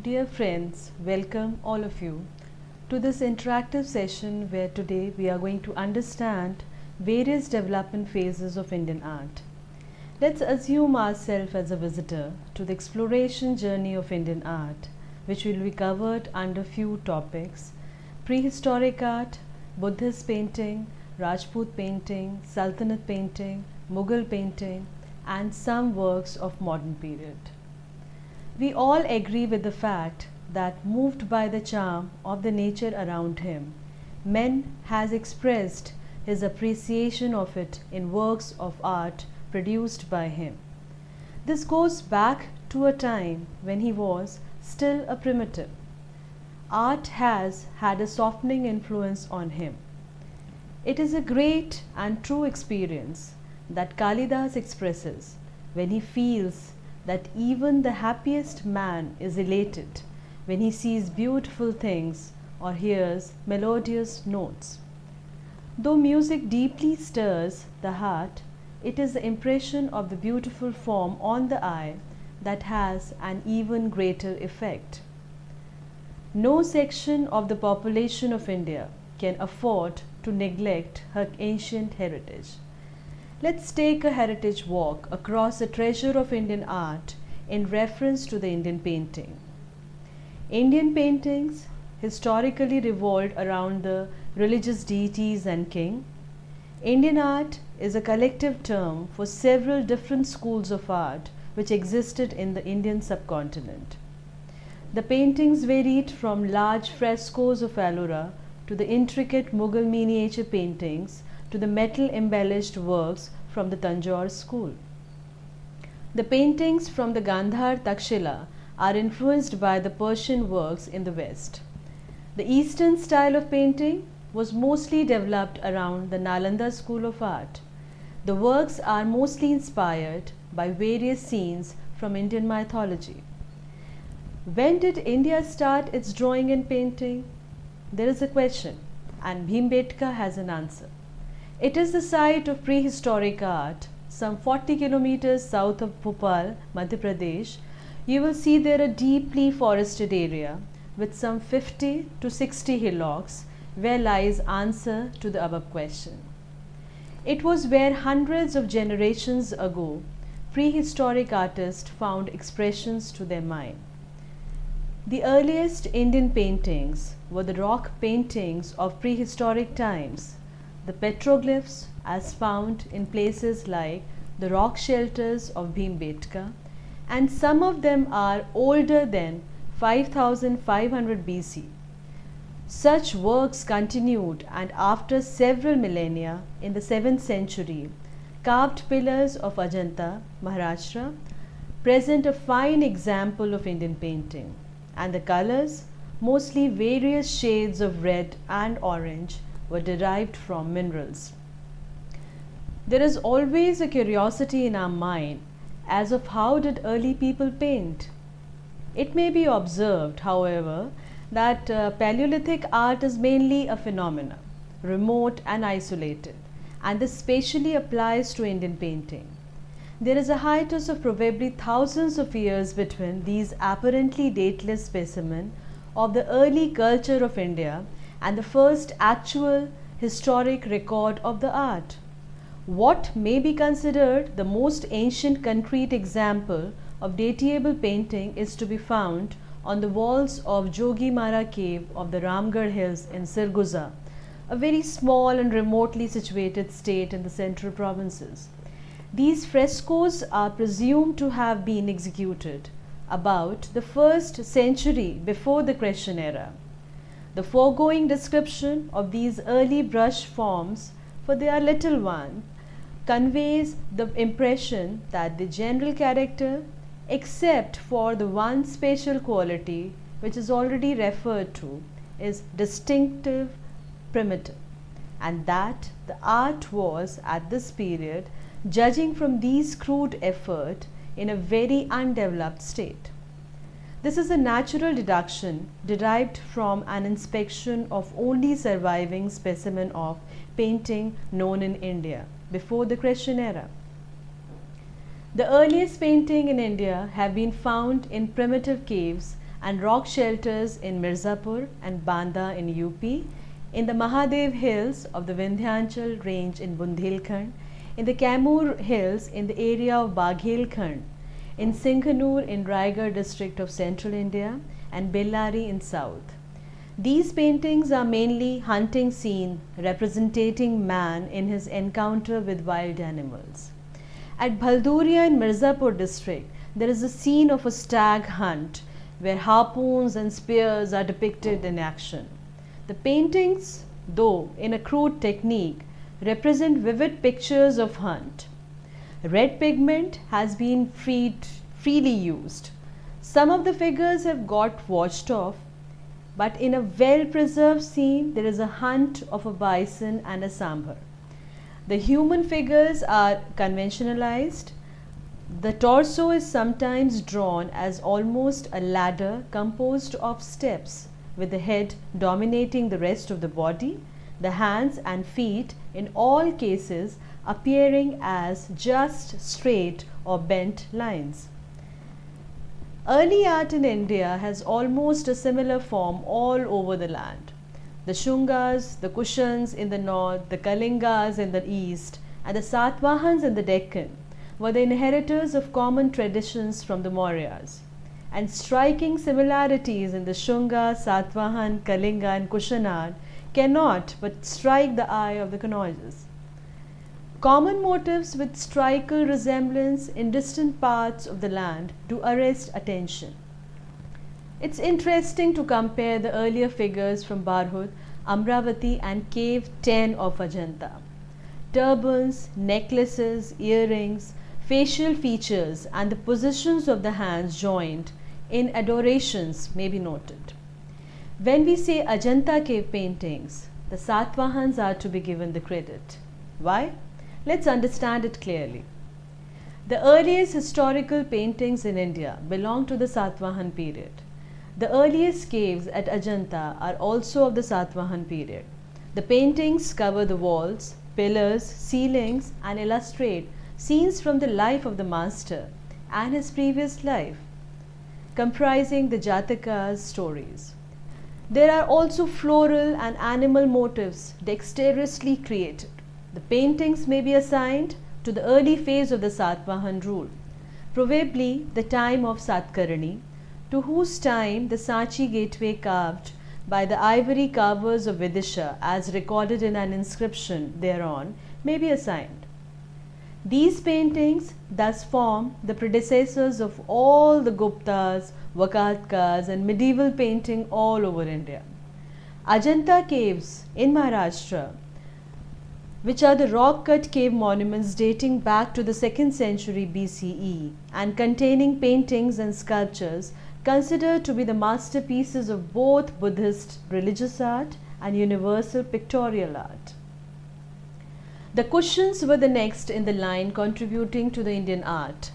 Dear friends, welcome all of you to this interactive session where today we are going to understand various development phases of Indian art. Let's assume ourselves as a visitor to the exploration journey of Indian art, which will be covered under few topics: prehistoric art, Buddhist painting, Rajput painting, Sultanate painting, Mughal painting, and some works of modern period. We all agree with the fact that, moved by the charm of the nature around him, man has expressed his appreciation of it in works of art produced by him. This goes back to a time when he was still a primitive. Art has had a softening influence on him. It is a great and true experience that Kalidas expresses when he feels that even the happiest man is elated when he sees beautiful things or hears melodious notes. Though music deeply stirs the heart, it is the impression of the beautiful form on the eye that has an even greater effect. No section of the population of India can afford to neglect her ancient heritage. Let's take a heritage walk across the treasure of Indian art in reference to the Indian painting. Indian paintings historically revolved around the religious deities and king. Indian art is a collective term for several different schools of art which existed in the Indian subcontinent. The paintings varied from large frescoes of Ellora to the intricate Mughal miniature paintings to the metal embellished works from the Tanjore school. The paintings from the Gandhar Takshila are influenced by the Persian works in the West. The Eastern style of painting was mostly developed around the Nalanda school of art. The works are mostly inspired by various scenes from Indian mythology. When did India start its drawing and painting? There is a question, and Bhimbetka has an answer. It is the site of prehistoric art, some 40 kilometers south of Bhopal, Madhya Pradesh. You will see there a deeply forested area with some 50 to 60 hillocks where lies answer to the above question. It was where hundreds of generations ago prehistoric artists found expressions to their mind. The earliest Indian paintings were the rock paintings of prehistoric times, the petroglyphs as found in places like the rock shelters of Bhimbetka, and some of them are older than 5500 BC. Such works continued, and after several millennia in the 7th century, carved pillars of Ajanta, Maharashtra present a fine example of Indian painting, and the colors, mostly various shades of red and orange, were derived from minerals. There is always a curiosity in our mind as of how did early people paint. It may be observed, however, that Paleolithic art is mainly a phenomenon, remote and isolated, and this specially applies to Indian painting. There is a hiatus of probably thousands of years between these apparently dateless specimens of the early culture of India and the first actual historic record of the art. What may be considered the most ancient concrete example of datable painting is to be found on the walls of Jogi Mara cave of the Ramgarh hills in Sirguza, a very small and remotely situated state in the central provinces. These frescoes are presumed to have been executed about the 1st century before the Christian era. The foregoing description of these early brush forms, for they are little one, conveys the impression that the general character, except for the one special quality which is already referred to, is distinctive primitive, and that the art was at this period, judging from these crude effort, in a very undeveloped state. This is a natural deduction derived from an inspection of only surviving specimen of painting known in India before the Christian era. The earliest painting in India have been found in primitive caves and rock shelters in Mirzapur and Banda in UP, in the Mahadev Hills of the Vindhyachal range in Bundelkhand, in the Kaimur Hills in the area of Baghelkhand, in Singhanur in Raigad district of central India, and Bellary in south. These paintings are mainly hunting scene representing man in his encounter with wild animals. At Bhalduria in Mirzapur district, there is a scene of a stag hunt where harpoons and spears are depicted in action. The paintings, though in a crude technique, represent vivid pictures of hunt. Red pigment has been freely used. Some of the figures have got washed off, but in a well-preserved scene, there is a hunt of a bison and a sambar. The human figures are conventionalized. The torso is sometimes drawn as almost a ladder composed of steps, with the head dominating the rest of the body, the hands and feet in all cases appearing as just straight or bent lines. Early art in India has almost a similar form all over the land. The Shungas, the Kushans in the north, the Kalingas in the east, and the Satvahans in the Deccan were the inheritors of common traditions from the Mauryas. And striking similarities in the Shunga, Satvahan, Kalinga, and Kushanad cannot but strike the eye of the connoisseurs. Common motifs with striking resemblance in distant parts of the land do arrest attention. It's interesting to compare the earlier figures from Barhut, Amravati and Cave 10 of Ajanta. Turbans, necklaces, earrings, facial features and the positions of the hands joined in adorations may be noted. When we say Ajanta cave paintings, the Satvahans are to be given the credit. Why? Let's understand it clearly. The earliest historical paintings in India belong to the Satvahan period. The earliest caves at Ajanta are also of the Satvahan period. The paintings cover the walls, pillars, ceilings and illustrate scenes from the life of the master and his previous life, comprising the Jatakas stories. There are also floral and animal motifs dexterously created. The paintings may be assigned to the early phase of the Satvahan rule, probably the time of Satkarni, to whose time the Sanchi gateway carved by the ivory carvers of Vidisha as recorded in an inscription thereon may be assigned. These paintings thus form the predecessors of all the Guptas, Vakatkas and medieval painting all over India. Ajanta caves in Maharashtra, which are the rock-cut cave monuments dating back to the 2nd century BCE and containing paintings and sculptures considered to be the masterpieces of both Buddhist religious art and universal pictorial art. The Kushans were the next in the line contributing to the Indian art.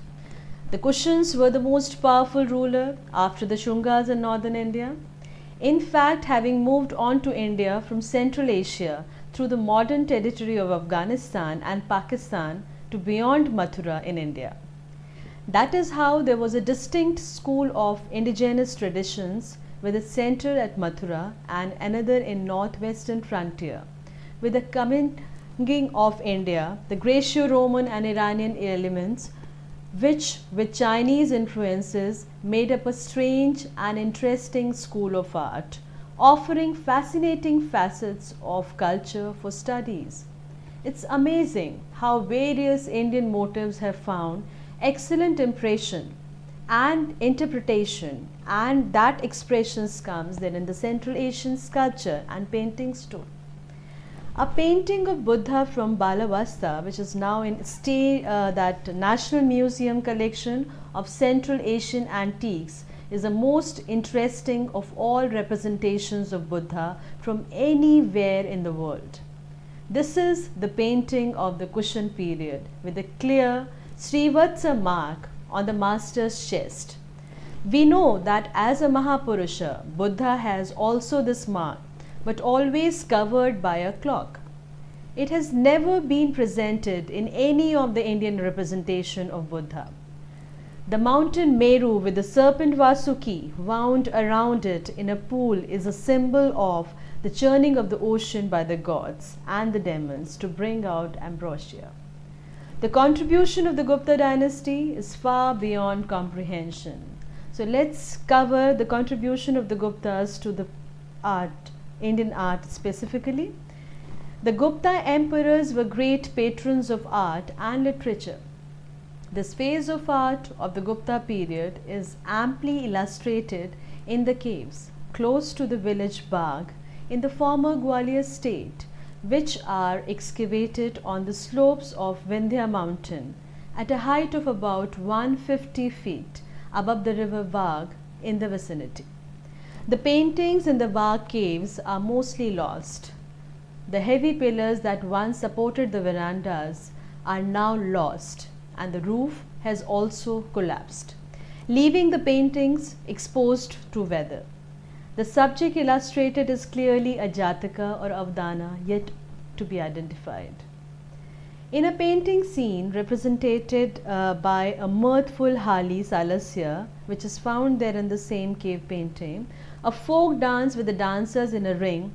The Kushans were the most powerful ruler after the Shungas in northern India. In fact, having moved on to India from Central Asia through the modern territory of Afghanistan and Pakistan to beyond Mathura in India. That is how there was a distinct school of indigenous traditions with a center at Mathura and another in northwestern frontier. With the coming of India, the Graeco-Roman and Iranian elements, which with Chinese influences made up a strange and interesting school of art, offering fascinating facets of culture for studies. It's amazing how various Indian motifs have found excellent impression and interpretation, and that expressions comes then in the Central Asian sculpture and paintings too. A painting of Buddha from Balavasta, which is now in that National Museum collection of Central Asian antiques, is the most interesting of all representations of Buddha from anywhere in the world. This is the painting of the Kushan period with a clear Srivatsa mark on the master's chest. We know that as a Mahapurusha, Buddha has also this mark, but always covered by a cloak. It has never been presented in any of the Indian representation of Buddha. The mountain Meru with the serpent Vasuki wound around it in a pool is a symbol of the churning of the ocean by the gods and the demons to bring out ambrosia. The contribution of the Gupta dynasty is far beyond comprehension. So let's cover the contribution of the Guptas to the art, Indian art specifically. The Gupta emperors were great patrons of art and literature. This phase of art of the Gupta period is amply illustrated in the caves close to the village Bagh in the former Gwalior state, which are excavated on the slopes of Vindhya mountain at a height of about 150 feet above the river Bagh in the vicinity. The paintings in the Bagh caves are mostly lost. The heavy pillars that once supported the verandas are now lost, and the roof has also collapsed, leaving the paintings exposed to weather. The subject illustrated is clearly a Jataka or Avdana yet to be identified. In a painting scene represented by a mirthful Hali Salasya, which is found there in the same cave painting, a folk dance with the dancers in a ring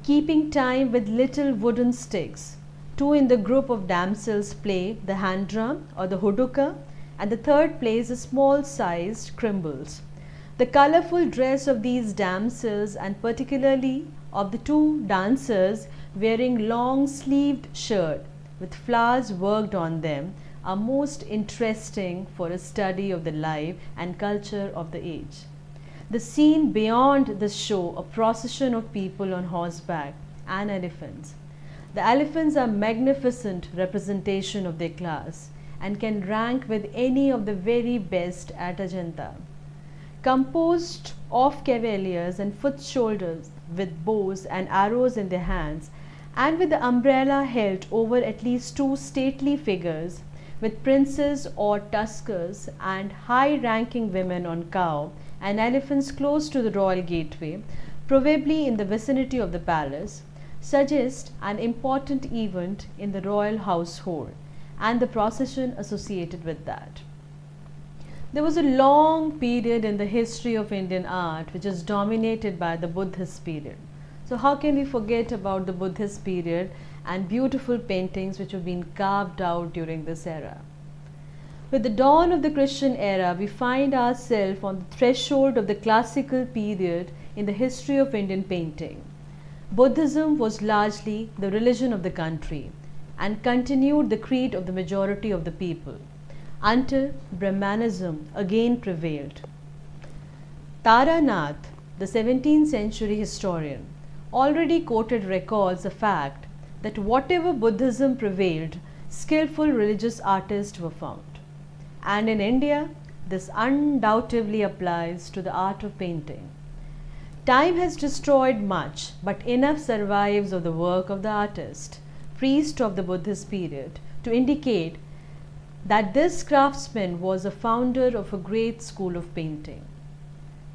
keeping time with little wooden sticks. Two in the group of damsels play the hand drum or the huduka, and the third plays a small sized crumbles. The colorful dress of these damsels, and particularly of the two dancers wearing long sleeved shirt with flowers worked on them, are most interesting for a study of the life and culture of the age. The scene beyond this show a procession of people on horseback and elephants. The elephants are magnificent representation of their class and can rank with any of the very best at Ajanta. Composed of cavaliers and foot soldiers with bows and arrows in their hands, and with the umbrella held over at least two stately figures with princes or tuskers and high-ranking women on cow and elephants close to the royal gateway, probably in the vicinity of the palace, suggest an important event in the royal household and the procession associated with that. There was a long period in the history of Indian art which is dominated by the Buddhist period. So how can we forget about the Buddhist period and beautiful paintings which have been carved out during this era? With the dawn of the Christian era, we find ourselves on the threshold of the classical period in the history of Indian painting. Buddhism was largely the religion of the country and continued the creed of the majority of the people until Brahmanism again prevailed. Taranath, the 17th century historian, already quoted records the fact that whatever Buddhism prevailed, skillful religious artists were found. And in India, this undoubtedly applies to the art of painting. Time has destroyed much, but enough survives of the work of the artist, priest of the Buddhist period, to indicate that this craftsman was a founder of a great school of painting.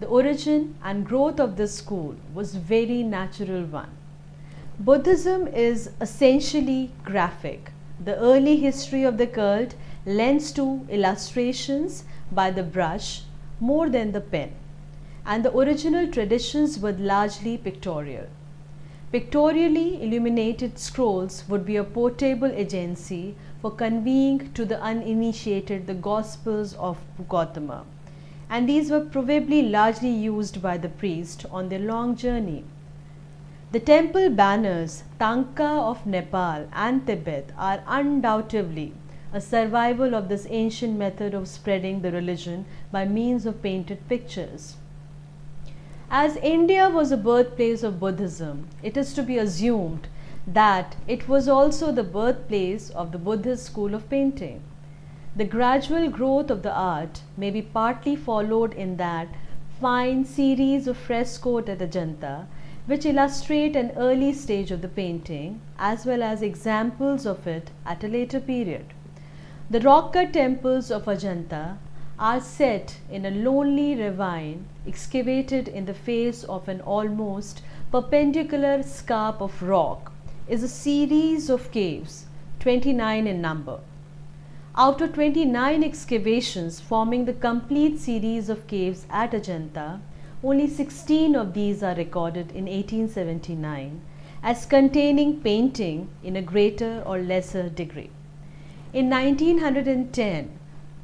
The origin and growth of this school was very natural one. Buddhism is essentially graphic. The early history of the cult lends to illustrations by the brush more than the pen, and the original traditions were largely pictorial. Pictorially illuminated scrolls would be a portable agency for conveying to the uninitiated the Gospels of Gautama, and these were probably largely used by the priest on their long journey. The temple banners, Tanka of Nepal and Tibet, are undoubtedly a survival of this ancient method of spreading the religion by means of painted pictures. As India was a birthplace of Buddhism, it is to be assumed that it was also the birthplace of the Buddhist school of painting. The gradual growth of the art may be partly followed in that fine series of frescoes at Ajanta, which illustrate an early stage of the painting, as well as examples of it at a later period. The rock-cut temples of Ajanta are set in a lonely ravine excavated in the face of an almost perpendicular scarp of rock is a series of caves, 29 in number. Out of 29 excavations forming the complete series of caves at Ajanta, only 16 of these are recorded in 1879 as containing painting in a greater or lesser degree. In 1910,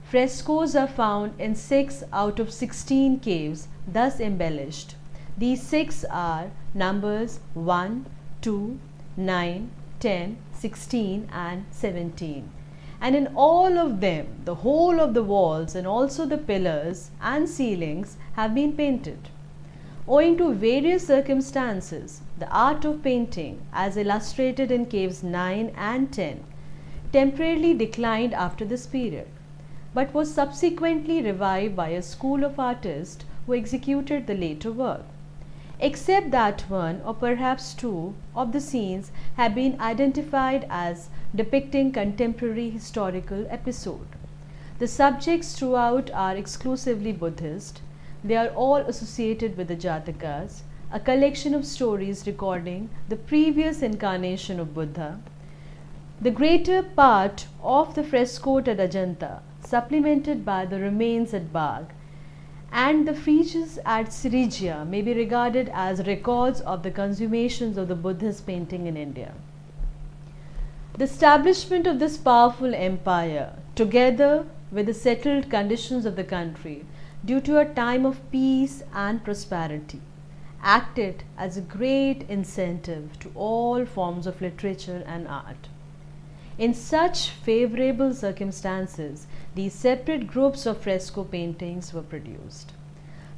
frescoes are found in 6 out of 16 caves thus embellished. These 6 are numbers 1, 2, 9, 10, 16 and 17. And in all of them, the whole of the walls and also the pillars and ceilings have been painted. Owing to various circumstances, the art of painting, as illustrated in caves 9 and 10, temporarily declined after this period, but was subsequently revived by a school of artists who executed the later work. Except that one or perhaps two of the scenes have been identified as depicting contemporary historical episode. The subjects throughout are exclusively Buddhist. They are all associated with the Jatakas, a collection of stories recording the previous incarnation of Buddha. The greater part of the fresco at Ajanta, supplemented by the remains at Bagh, and the friezes at Srigia may be regarded as records of the consummations of the Buddhist painting in India. The establishment of this powerful empire, together with the settled conditions of the country due to a time of peace and prosperity, acted as a great incentive to all forms of literature and art. In such favorable circumstances, these separate groups of fresco paintings were produced.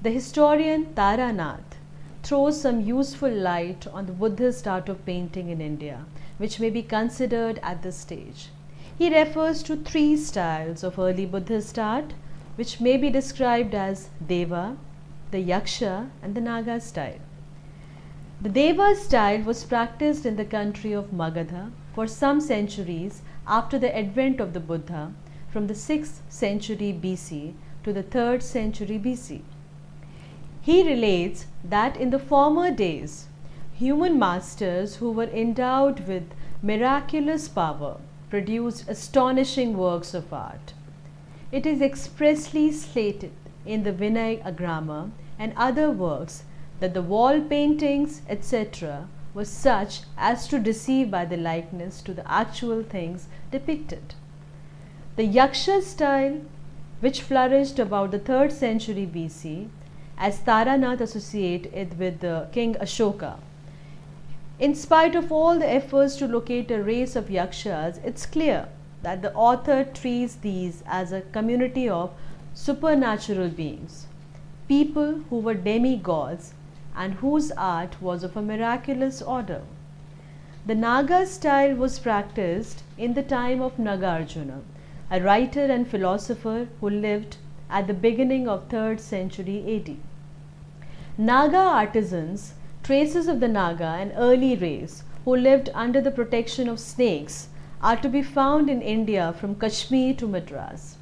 The historian Taranath throws some useful light on the Buddhist art of painting in India, which may be considered at this stage. He refers to 3 styles of early Buddhist art, which may be described as Deva, the Yaksha and the Naga style. The Deva style was practiced in the country of Magadha for some centuries after the advent of the Buddha, from the 6th century BC to the 3rd century BC. He relates that in the former days, human masters who were endowed with miraculous power produced astonishing works of art. It is expressly stated in the Vinay Agrama and other works that the wall paintings, etc., was such as to deceive by the likeness to the actual things depicted. The Yaksha style, which flourished about the 3rd century BC, as Taranath associated it with King Ashoka. In spite of all the efforts to locate a race of Yakshas, it's clear that the author treats these as a community of supernatural beings, people who were demigods and whose art was of a miraculous order. The Naga style was practiced in the time of Nagarjuna, a writer and philosopher who lived at the beginning of 3rd century AD. Naga artisans, traces of the Naga, an early race who lived under the protection of snakes, are to be found in India from Kashmir to Madras.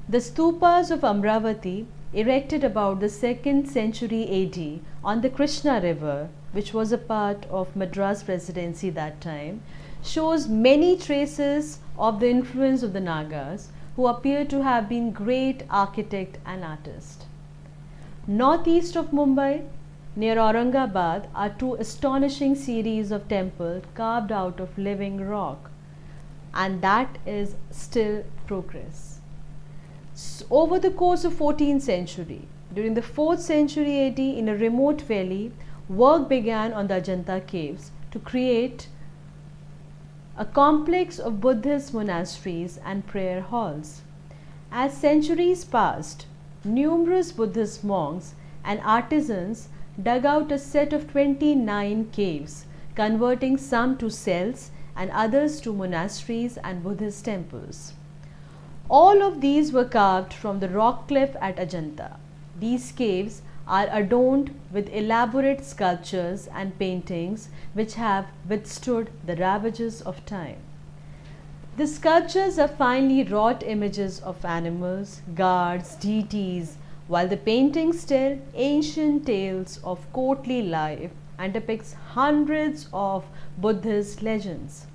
The stupas of Amravati, erected about the 2nd century AD on the Krishna river, which was a part of Madras Presidency that time, shows many traces of the influence of the Nagas, who appear to have been great architect and artist. Northeast of Mumbai, near Aurangabad, are 2 astonishing series of temples carved out of living rock, and that is still progress. Over the course of 14th century, during the 4th century AD, in a remote valley, work began on the Ajanta caves to create a complex of Buddhist monasteries and prayer halls. As centuries passed, numerous Buddhist monks and artisans dug out a set of 29 caves, converting some to cells and others to monasteries and Buddhist temples. All of these were carved from the rock cliff at Ajanta. These caves are adorned with elaborate sculptures and paintings which have withstood the ravages of time. The sculptures are finely wrought images of animals, gods, deities, while the paintings tell ancient tales of courtly life and depicts hundreds of Buddhist legends.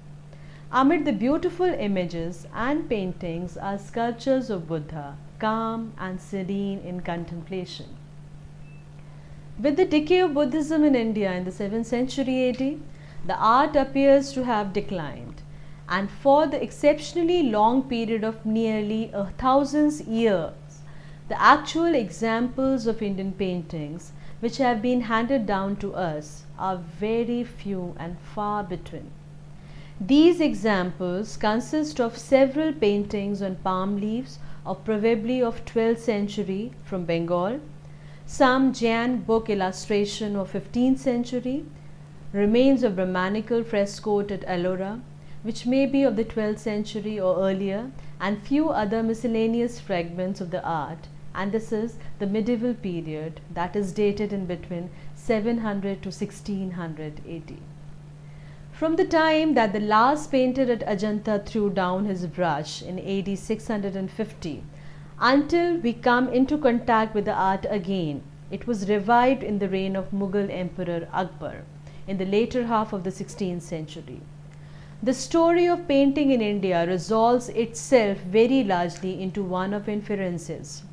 Amid the beautiful images and paintings are sculptures of Buddha, calm and serene in contemplation. With the decay of Buddhism in India in the 7th century AD, the art appears to have declined, and for the exceptionally long period of nearly 1,000 years, the actual examples of Indian paintings which have been handed down to us are very few and far between. These examples consist of several paintings on palm leaves probably of 12th century from Bengal, some Jain book illustration of 15th century, remains of Brahmanical frescoed at Ellora, which may be of the 12th century or earlier, and few other miscellaneous fragments of the art, and this is the medieval period that is dated in between 700 to 1600 AD. From the time that the last painter at Ajanta threw down his brush in AD 650 until we come into contact with the art again, it was revived in the reign of Mughal Emperor Akbar in the later half of the 16th century. The story of painting in India resolves itself very largely into one of inferences.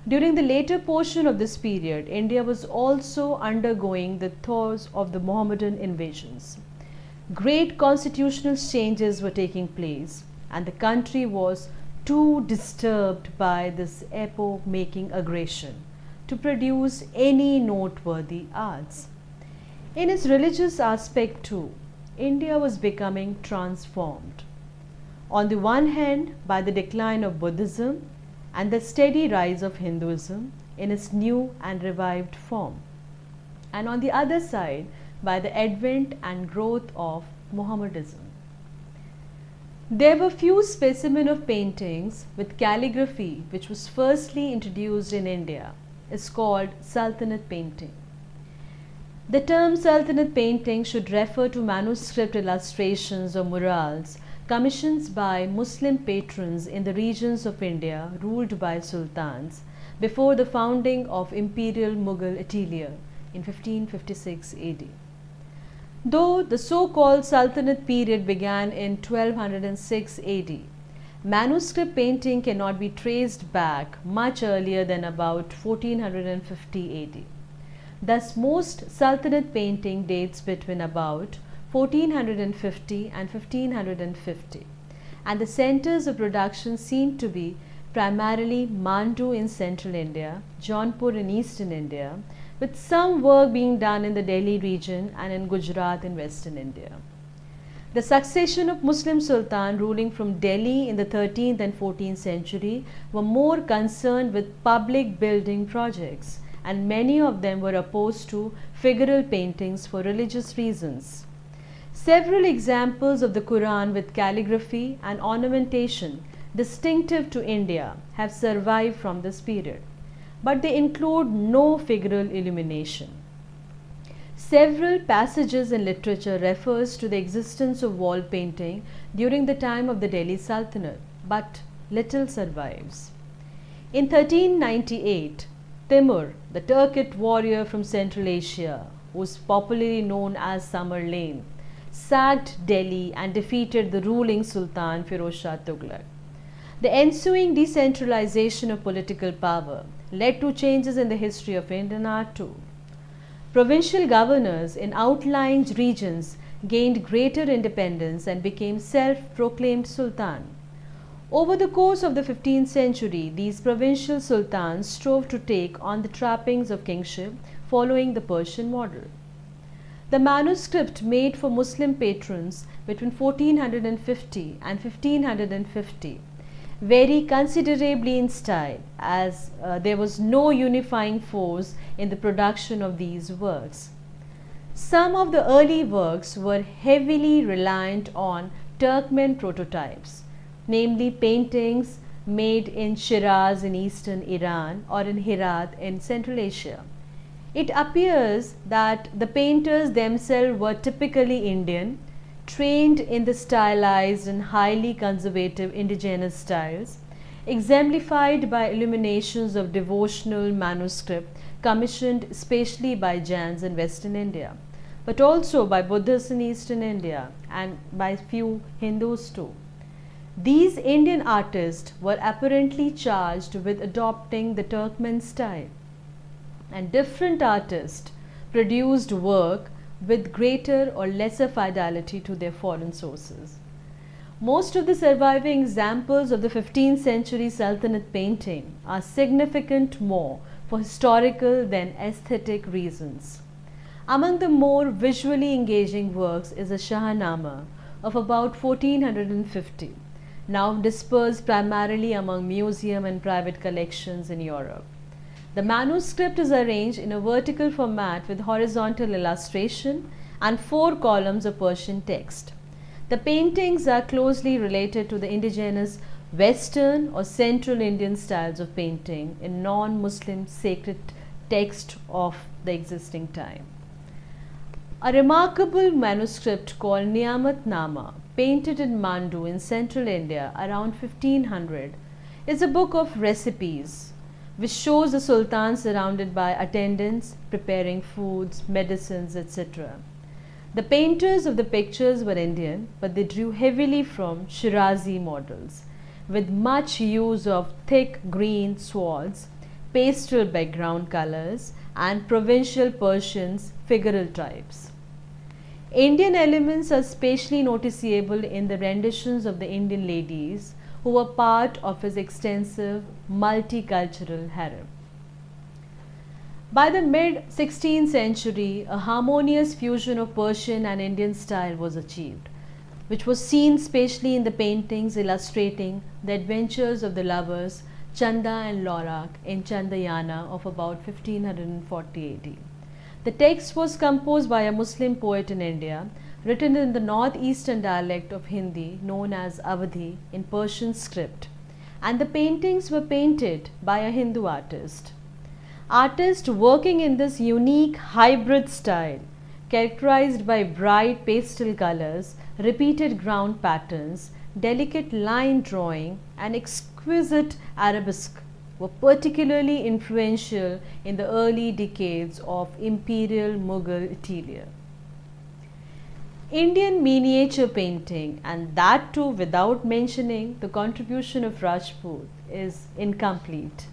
During the later portion of this period, India was also undergoing the thaws of the Mohammedan invasions. Great constitutional changes were taking place, and the country was too disturbed by this epoch-making aggression to produce any noteworthy arts. In its religious aspect too, India was becoming transformed. On the one hand, by the decline of Buddhism and the steady rise of Hinduism in its new and revived form, and on the other side, by the advent and growth of Mohammedanism. There were few specimens of paintings with calligraphy which was firstly introduced in India is called Sultanate painting. The term Sultanate painting should refer to manuscript illustrations or murals commissioned by Muslim patrons in the regions of India ruled by sultans before the founding of Imperial Mughal Attila in 1556 AD. Though the so-called Sultanate period began in 1206 AD, manuscript painting cannot be traced back much earlier than about 1450 AD. Thus, most Sultanate painting dates between about 1450 and 1550, and the centers of production seem to be primarily Mandu in central India, Jaunpur in eastern India, with some work being done in the Delhi region and in Gujarat in western India. The succession of Muslim sultan ruling from Delhi in the 13th and 14th century were more concerned with public building projects, and many of them were opposed to figural paintings for religious reasons. Several examples of the Quran with calligraphy and ornamentation distinctive to India have survived from this period, but they include no figural illumination. Several passages in literature refers to the existence of wall painting during the time of the Delhi Sultanate, but little survives. In 1398, Timur, the Turkic warrior from Central Asia, who is popularly known as Tamerlane, sacked Delhi and defeated the ruling Sultan Firoz Shah Tughlaq. The ensuing decentralization of political power led to changes in the history of Indian art too. Provincial governors in outlying regions gained greater independence and became self-proclaimed sultan. Over the course of the 15th century, these provincial sultans strove to take on the trappings of kingship following the Persian model. The manuscript made for Muslim patrons between 1450 and 1550 vary considerably in style, as there was no unifying force in the production of these works. Some of the early works were heavily reliant on Turkmen prototypes, namely paintings made in Shiraz in eastern Iran or in Herat in Central Asia. It appears that the painters themselves were typically Indian, trained in the stylized and highly conservative indigenous styles, exemplified by illuminations of devotional manuscript commissioned especially by Jains in Western India. but also by Buddhists in Eastern India and by few Hindus too. These Indian artists were apparently charged with adopting the Turkmen style, and different artists produced work with greater or lesser fidelity to their foreign sources. Most of the surviving examples of the 15th century Sultanate painting are significant more for historical than aesthetic reasons. Among the more visually engaging works is a Shahnameh of about 1450, now dispersed primarily among museum and private collections in Europe. The manuscript is arranged in a vertical format with horizontal illustration and 4 columns of Persian text. The paintings are closely related to the indigenous Western or Central Indian styles of painting in non-Muslim sacred text of the existing time. A remarkable manuscript called Niyamat Nama, painted in Mandu in central India around 1500, is a book of recipes which shows the sultan surrounded by attendants preparing foods, medicines, etc. The painters of the pictures were Indian, but they drew heavily from Shirazi models, with much use of thick green swords, pastel background colors, and provincial Persians figural types. Indian elements are especially noticeable in the renditions of the Indian ladies who were part of his extensive multicultural harem. By the mid-16th century, a harmonious fusion of Persian and Indian style was achieved, which was seen especially in the paintings illustrating the adventures of the lovers Chanda and Lorak in Chandayana of about 1540 AD. The text was composed by a Muslim poet in India, written in the northeastern dialect of Hindi known as Awadhi in Persian script, and the paintings were painted by a Hindu artist. Artists working in this unique hybrid style, characterized by bright pastel colors, repeated ground patterns, delicate line drawing, and exquisite arabesque, were particularly influential in the early decades of Imperial Mughal Italy. Indian miniature painting, and that too without mentioning the contribution of Rajput, is incomplete.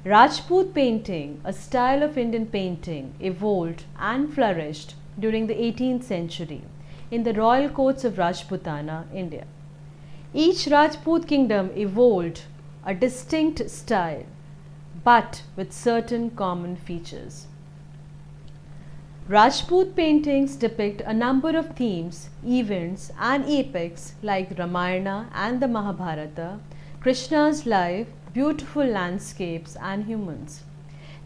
Rajput painting, a style of Indian painting, evolved and flourished during the 18th century in the royal courts of Rajputana, India. Each Rajput kingdom evolved a distinct style, but with certain common features. Rajput paintings depict a number of themes, events, and epics like Ramayana and the Mahabharata, Krishna's life, beautiful landscapes, and humans.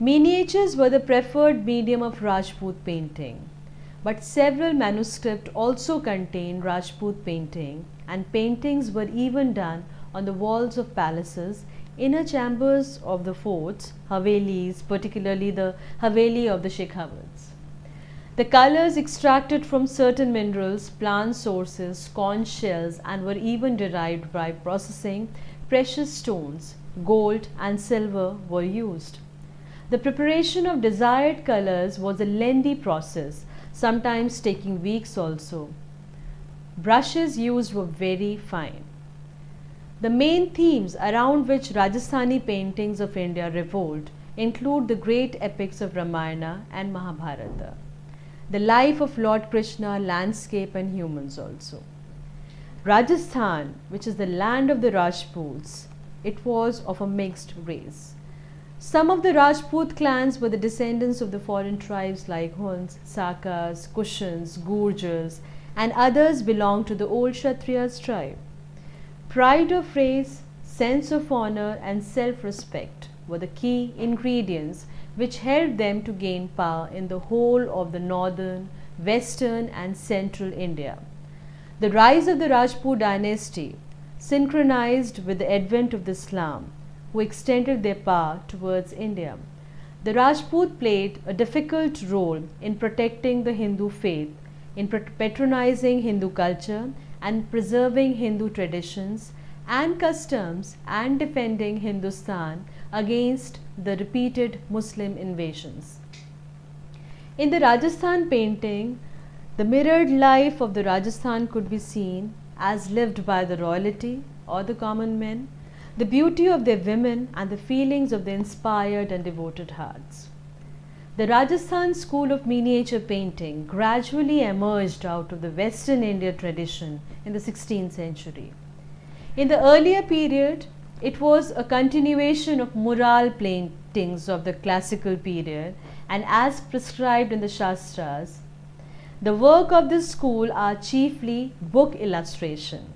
Miniatures were the preferred medium of Rajput painting, but several manuscripts also contain Rajput painting, and paintings were even done on the walls of palaces, inner chambers of the forts, Havelis, particularly the Haveli of the Shekhawats. The colors extracted from certain minerals, plant sources, conch shells, and were even derived by processing precious stones, gold and silver were used. The preparation of desired colors was a lengthy process, sometimes taking weeks also. Brushes used were very fine. The main themes around which Rajasthani paintings of India revolved include the great epics of Ramayana and Mahabharata, the life of Lord Krishna, landscape, and humans also. Rajasthan, which is the land of the Rajputs, it was of a mixed race. Some of the Rajput clans were the descendants of the foreign tribes like Huns, Sakas, Kushans, Gurjars, and others belonged to the old Kshatriyas tribe. Pride of race, sense of honor, and self-respect were the key ingredients which helped them to gain power in the whole of the northern, western, and central India. The rise of the Rajput dynasty synchronized with the advent of the Islam, who extended their power towards India. The Rajput played a difficult role in protecting the Hindu faith, in patronizing Hindu culture, and preserving Hindu traditions and customs, and defending Hindustan against the repeated Muslim invasions. In the Rajasthan painting, the mirrored life of the Rajasthan could be seen as lived by the royalty or the common men, the beauty of their women and the feelings of their inspired and devoted hearts. The Rajasthan school of miniature painting gradually emerged out of the Western India tradition in the 16th century. In the earlier period, it was a continuation of mural paintings of the classical period, and as prescribed in the Shastras, the work of this school are chiefly book illustration.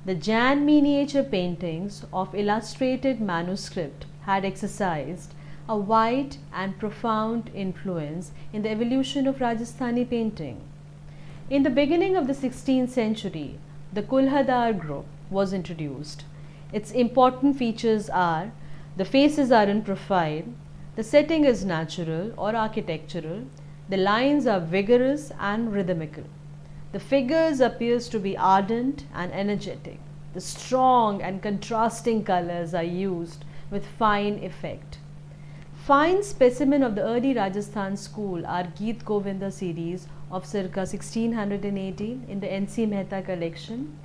The Jain miniature paintings of illustrated manuscript had exercised a wide and profound influence in the evolution of Rajasthani painting. In the beginning of the 16th century, the Kulhadar group was introduced. Its important features are: the faces are in profile, the setting is natural or architectural, the lines are vigorous and rhythmical, the figures appears to be ardent and energetic, the strong and contrasting colors are used with fine effect. Fine specimen of the early Rajasthan school are Geet Govinda series of circa 1618 in the N.C. Mehta collection.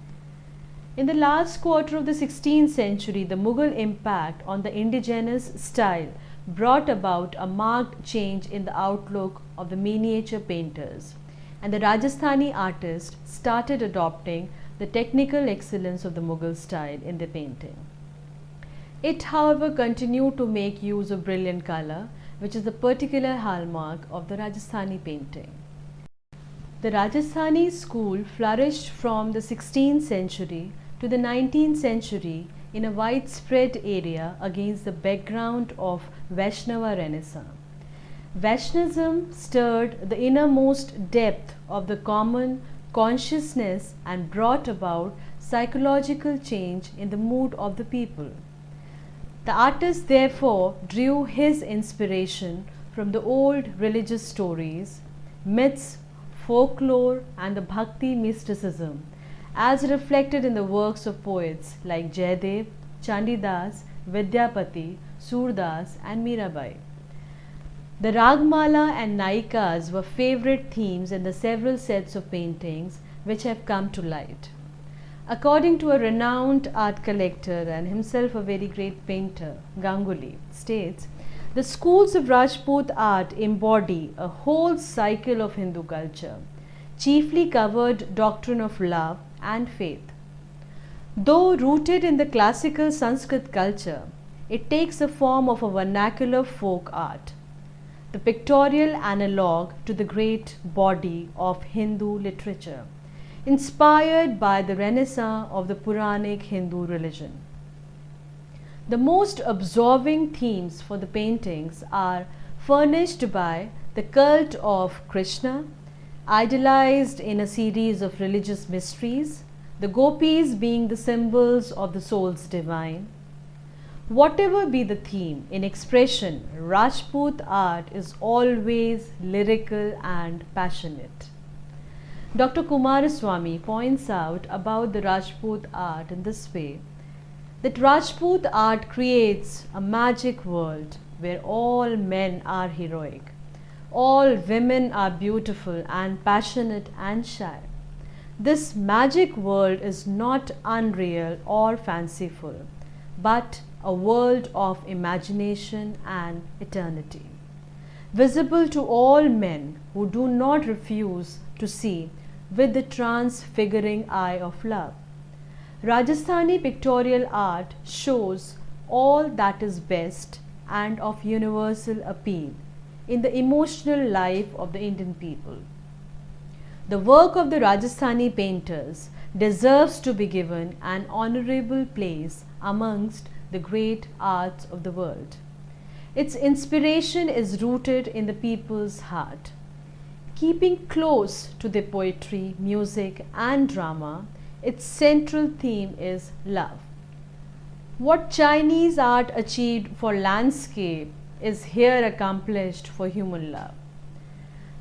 In the last quarter of the 16th century, the Mughal impact on the indigenous style brought about a marked change in the outlook of the miniature painters, and the Rajasthani artists started adopting the technical excellence of the Mughal style in their painting. It, however, continued to make use of brilliant color, which is the particular hallmark of the Rajasthani painting. The Rajasthani school flourished from the 16th century to the 19th century in a widespread area against the background of Vaishnava Renaissance. Vaishnavism stirred the innermost depth of the common consciousness and brought about psychological change in the mood of the people. The artist therefore drew his inspiration from the old religious stories, myths, folklore and the bhakti mysticism as reflected in the works of poets like Jayadev, Chandidas, Vidyapati, Surdas and Mirabai. The Ragmala and Naikas were favorite themes in the several sets of paintings which have come to light. According to a renowned art collector and himself a very great painter, Ganguly, states, the schools of Rajput art embody a whole cycle of Hindu culture, chiefly covered doctrine of love and faith. Though rooted in the classical Sanskrit culture, it takes the form of a vernacular folk art, the pictorial analogue to the great body of Hindu literature, inspired by the Renaissance of the Puranic Hindu religion. The most absorbing themes for the paintings are furnished by the cult of Krishna, idolized in a series of religious mysteries, the gopis being the symbols of the soul's divine. Whatever be the theme, in expression, Rajput art is always lyrical and passionate. Dr. Kumaraswamy points out about the Rajput art in this way, that Rajput art creates a magic world where all men are heroic, all women are beautiful and passionate and shy. This magic world is not unreal or fanciful, but a world of imagination and eternity, visible to all men who do not refuse to see with the transfiguring eye of love. Rajasthani pictorial art shows all that is best and of universal appeal in the emotional life of the Indian people. The work of the Rajasthani painters deserves to be given an honorable place amongst the great arts of the world. Its inspiration is rooted in the people's heart. Keeping close to their poetry, music and drama, its central theme is love. What Chinese art achieved for landscape is here accomplished for human love.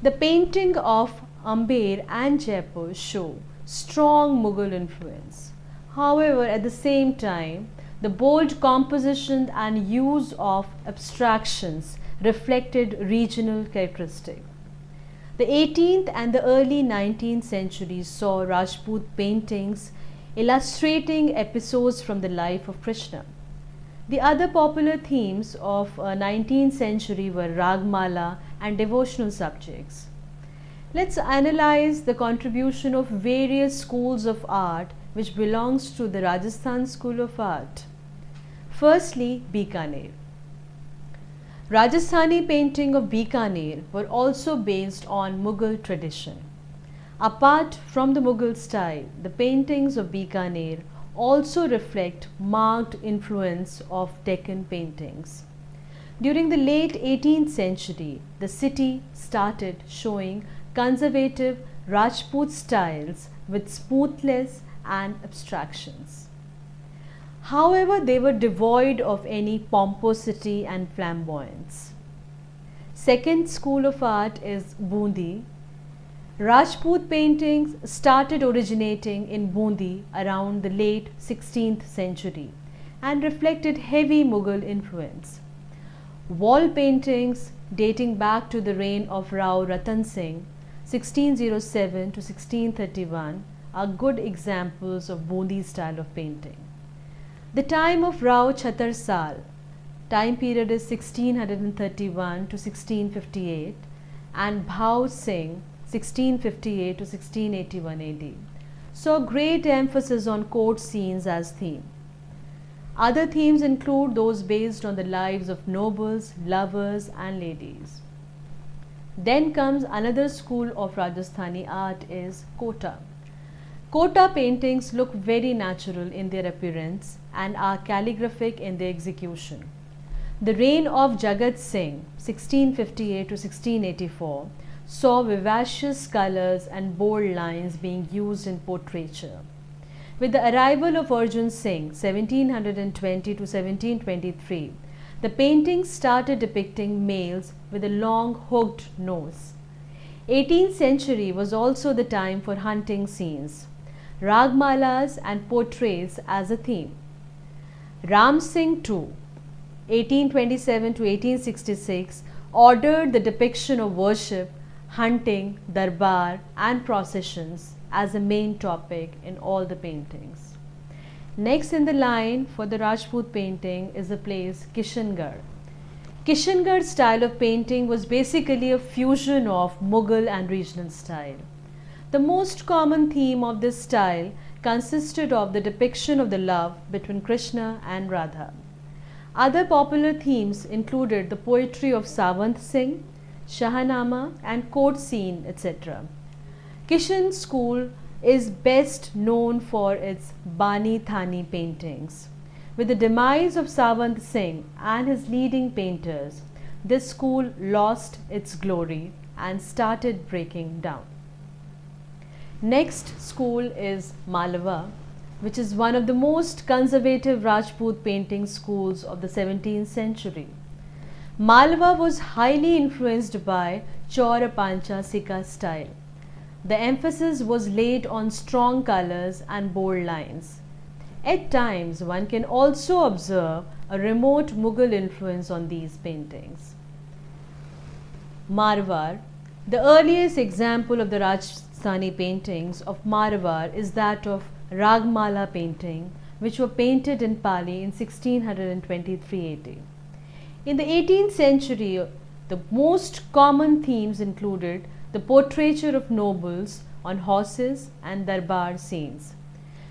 The painting of Amber and Jaipur show strong Mughal influence. However, at the same time, the bold composition and use of abstractions reflected regional characteristics. The 18th and the early 19th centuries saw Rajput paintings illustrating episodes from the life of Krishna. The other popular themes of 19th century were Ragmala and devotional subjects. Let's analyze the contribution of various schools of art which belongs to the Rajasthan School of Art. Firstly, Bikaner. Rajasthani painting of Bikaner were also based on Mughal tradition. Apart from the Mughal style, the paintings of Bikaner also reflect marked influence of Deccan paintings. During the late 18th century, the city started showing conservative Rajput styles with smoothness and abstractions. However, they were devoid of any pomposity and flamboyance. Second school of art is Bundi. Rajput paintings started originating in Bundi around the late 16th century and reflected heavy Mughal influence. Wall paintings dating back to the reign of Rao Ratan Singh 1607 to 1631 are good examples of Bundi style of painting. The time of Rao Chhatar Sal, time period is 1631 to 1658, and Bhau Singh 1658 to 1681 AD, saw great emphasis on court scenes as theme. Other themes include those based on the lives of nobles, lovers and ladies. Then comes another school of Rajasthani art is Kota. Kota paintings look very natural in their appearance and are calligraphic in their execution. The reign of Jagat Singh 1658 to 1684 saw vivacious colors and bold lines being used in portraiture. With the arrival of Arjun Singh 1720 to 1723, the paintings started depicting males with a long hooked nose. 18th century was also the time for hunting scenes, Ragmalas and portraits as a theme. Ram Singh II 1827 to 1866 ordered the depiction of worship, hunting, darbar and processions as a main topic in all the paintings. Next in the line for the Rajput painting is the place Kishangarh. Kishangarh style of painting was basically a fusion of Mughal and regional style. The most common theme of this style consisted of the depiction of the love between Krishna and Radha. Other popular themes included the poetry of Savant Singh, Shahnama and court scene, etc. Kishan school is best known for its Bani Thani paintings. With the demise of Savant Singh and his leading painters, this school lost its glory and started breaking down. Next school is Malwa, which is one of the most conservative Rajput painting schools of the 17th century. Malwa was highly influenced by Chaura Pancha Sika style. The emphasis was laid on strong colors and bold lines. At times, one can also observe a remote Mughal influence on these paintings. Marwar. The earliest example of the Rajasthani paintings of Marwar is that of Ragmala painting, which were painted in Pali in 1623 AD. In the 18th century, the most common themes included the portraiture of nobles on horses and darbar scenes.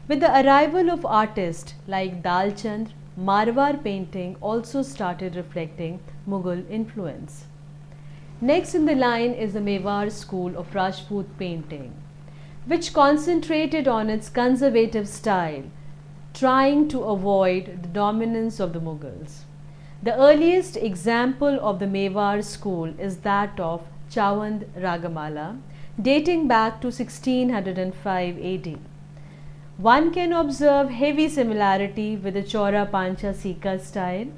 With the arrival of artists like Dalchand, Marwar painting also started reflecting Mughal influence. Next in the line is the Mewar school of Rajput painting, which concentrated on its conservative style, trying to avoid the dominance of the Mughals. The earliest example of the Mewar school is that of Chawand Ragamala, dating back to 1605 AD. One can observe heavy similarity with the Chaura Pancha Sika style,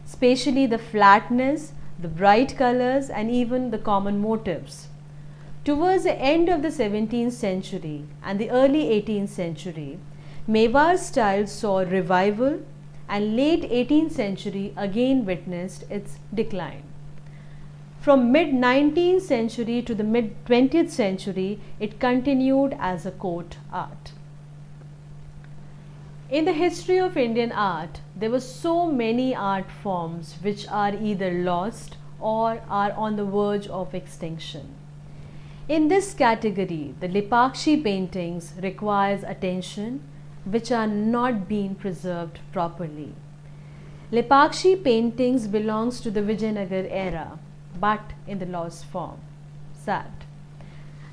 especially the flatness, the bright colors and even the common motifs. Towards the end of the 17th century and the early 18th century, Mewar style saw revival and late 18th century again witnessed its decline. From mid 19th century to the mid 20th century, it continued as a court art. In the history of Indian art, there were so many art forms which are either lost or are on the verge of extinction. In this category, the Lipakshi paintings requires attention which are not being preserved properly. Lipakshi paintings belongs to the Vijayanagar era, but in the lost form. Sad.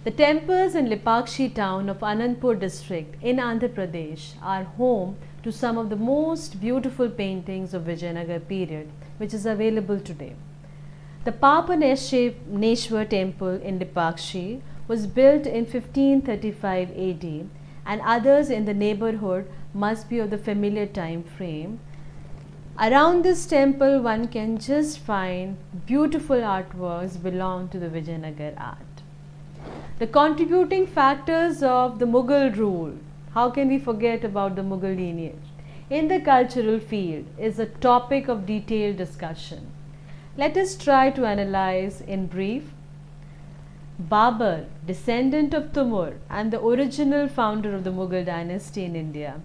The temples in Lipakshi town of Anandpur district in Andhra Pradesh are home to some of the most beautiful paintings of Vijayanagar period which is available today. The Papaneshwar temple in Lipakshi was built in 1535 AD and others in the neighborhood must be of the familiar time frame. Around this temple one can just find beautiful artworks belong to the Vijayanagar art. The contributing factors of the Mughal rule, how can we forget about the Mughal lineage, in the cultural field is a topic of detailed discussion. Let us try to analyze in brief. Babur, descendant of Timur and the original founder of the Mughal dynasty in India,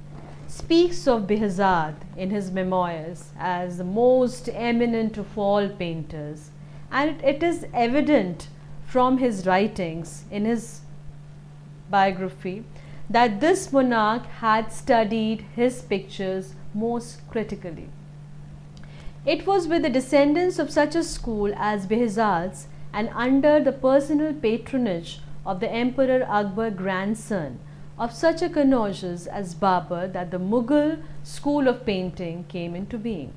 speaks of Behzad in his memoirs as the most eminent of all painters, and it is evident from his writings in his biography that this monarch had studied his pictures most critically. It was with the descendants of such a school as Behzad's and under the personal patronage of the Emperor Akbar, grandson of such a connoisseur as Babur, that the Mughal school of painting came into being.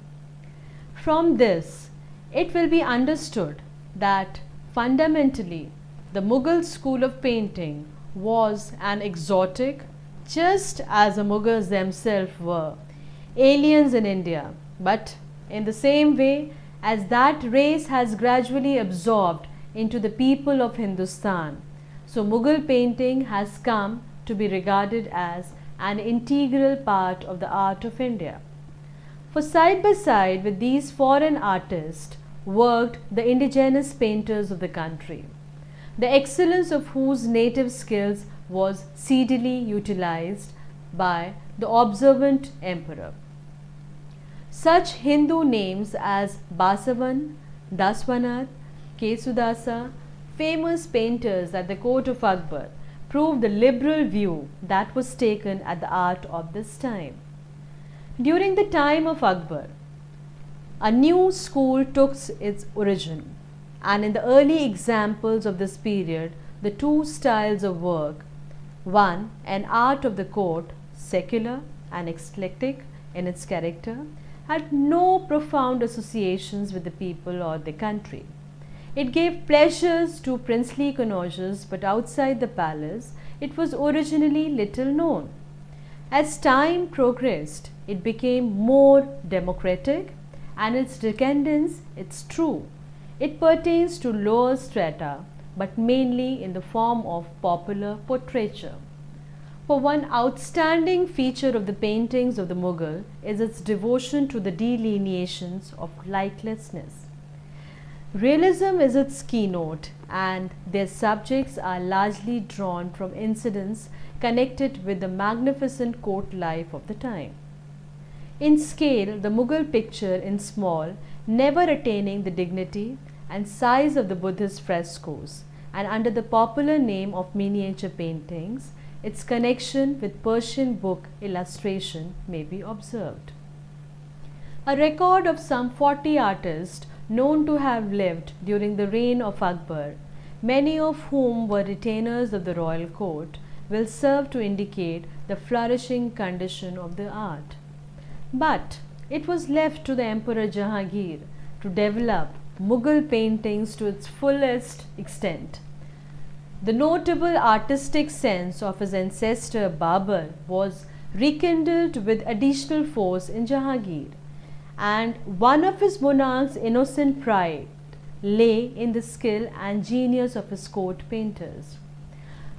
From this, it will be understood that fundamentally, the Mughal school of painting was an exotic, just as the Mughals themselves were aliens in India, but in the same way as that race has gradually absorbed into the people of Hindustan, so Mughal painting has come to be regarded as an integral part of the art of India. For side by side with these foreign artists worked the indigenous painters of the country, the excellence of whose native skills was speedily utilized by the observant emperor. Such Hindu names as Basavan, Daswanath, Kesudasa, famous painters at the court of Akbar, prove the liberal view that was taken at the art of this time. During the time of Akbar, a new school took its origin, and in the early examples of this period, the two styles of work, one an art of the court, secular and eclectic in its character, had no profound associations with the people or the country. It gave pleasures to princely connoisseurs, but outside the palace, it was originally little known. As time progressed, it became more democratic, and its decadence, it's true, it pertains to lower strata, but mainly in the form of popular portraiture. For one outstanding feature of the paintings of the Mughal is its devotion to the delineations of likelessness. Realism is its keynote, and their subjects are largely drawn from incidents connected with the magnificent court life of the time. In scale, the Mughal picture in small, never attaining the dignity and size of the Buddhist frescoes, and under the popular name of miniature paintings, its connection with Persian book illustration may be observed. A record of some 40 artists known to have lived during the reign of Akbar, many of whom were retainers of the royal court, will serve to indicate the flourishing condition of the art. But it was left to the Emperor Jahangir to develop Mughal paintings to its fullest extent. The notable artistic sense of his ancestor Babur was rekindled with additional force in Jahangir, and one of his monarch's innocent pride lay in the skill and genius of his court painters.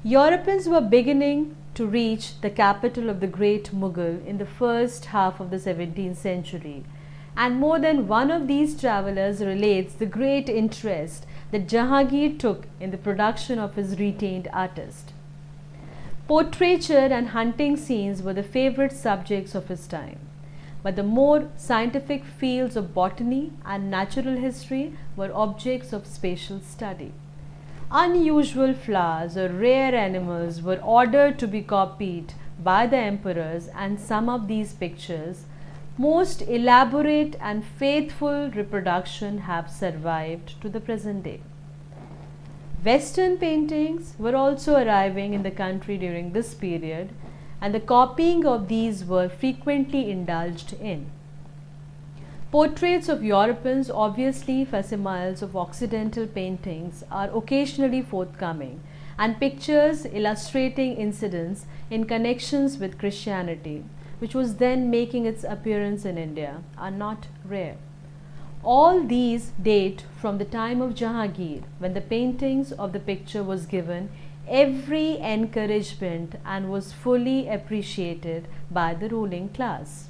Europeans were beginning to reach the capital of the great Mughal in the first half of the 17th century, and more than one of these travelers relates the great interest that Jahangir took in the production of his retained artist. Portraiture and hunting scenes were the favorite subjects of his time, but the more scientific fields of botany and natural history were objects of special study. Unusual flowers or rare animals were ordered to be copied by the emperors, and some of these pictures, most elaborate and faithful reproduction, have survived to the present day. Western paintings were also arriving in the country during this period, and the copying of these were frequently indulged in. Portraits of Europeans, obviously facsimiles of Occidental paintings, are occasionally forthcoming, and pictures illustrating incidents in connections with Christianity, which was then making its appearance in India, are not rare. All these date from the time of Jahangir, when the paintings of the picture was given every encouragement and was fully appreciated by the ruling class.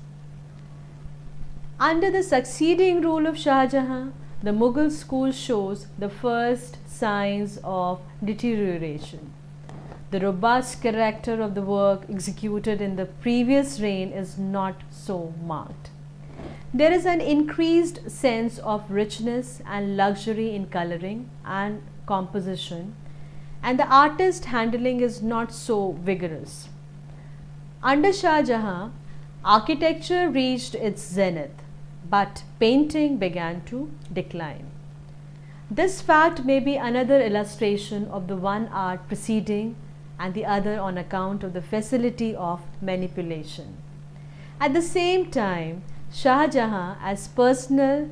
Under the succeeding rule of Shah Jahan, the Mughal school shows the first signs of deterioration. The robust character of the work executed in the previous reign is not so marked. There is an increased sense of richness and luxury in coloring and composition, and the artist handling is not so vigorous. Under Shah Jahan, architecture reached its zenith, but painting began to decline. This fact may be another illustration of the one art preceding and the other on account of the facility of manipulation. At the same time, Shah Jahan, as personal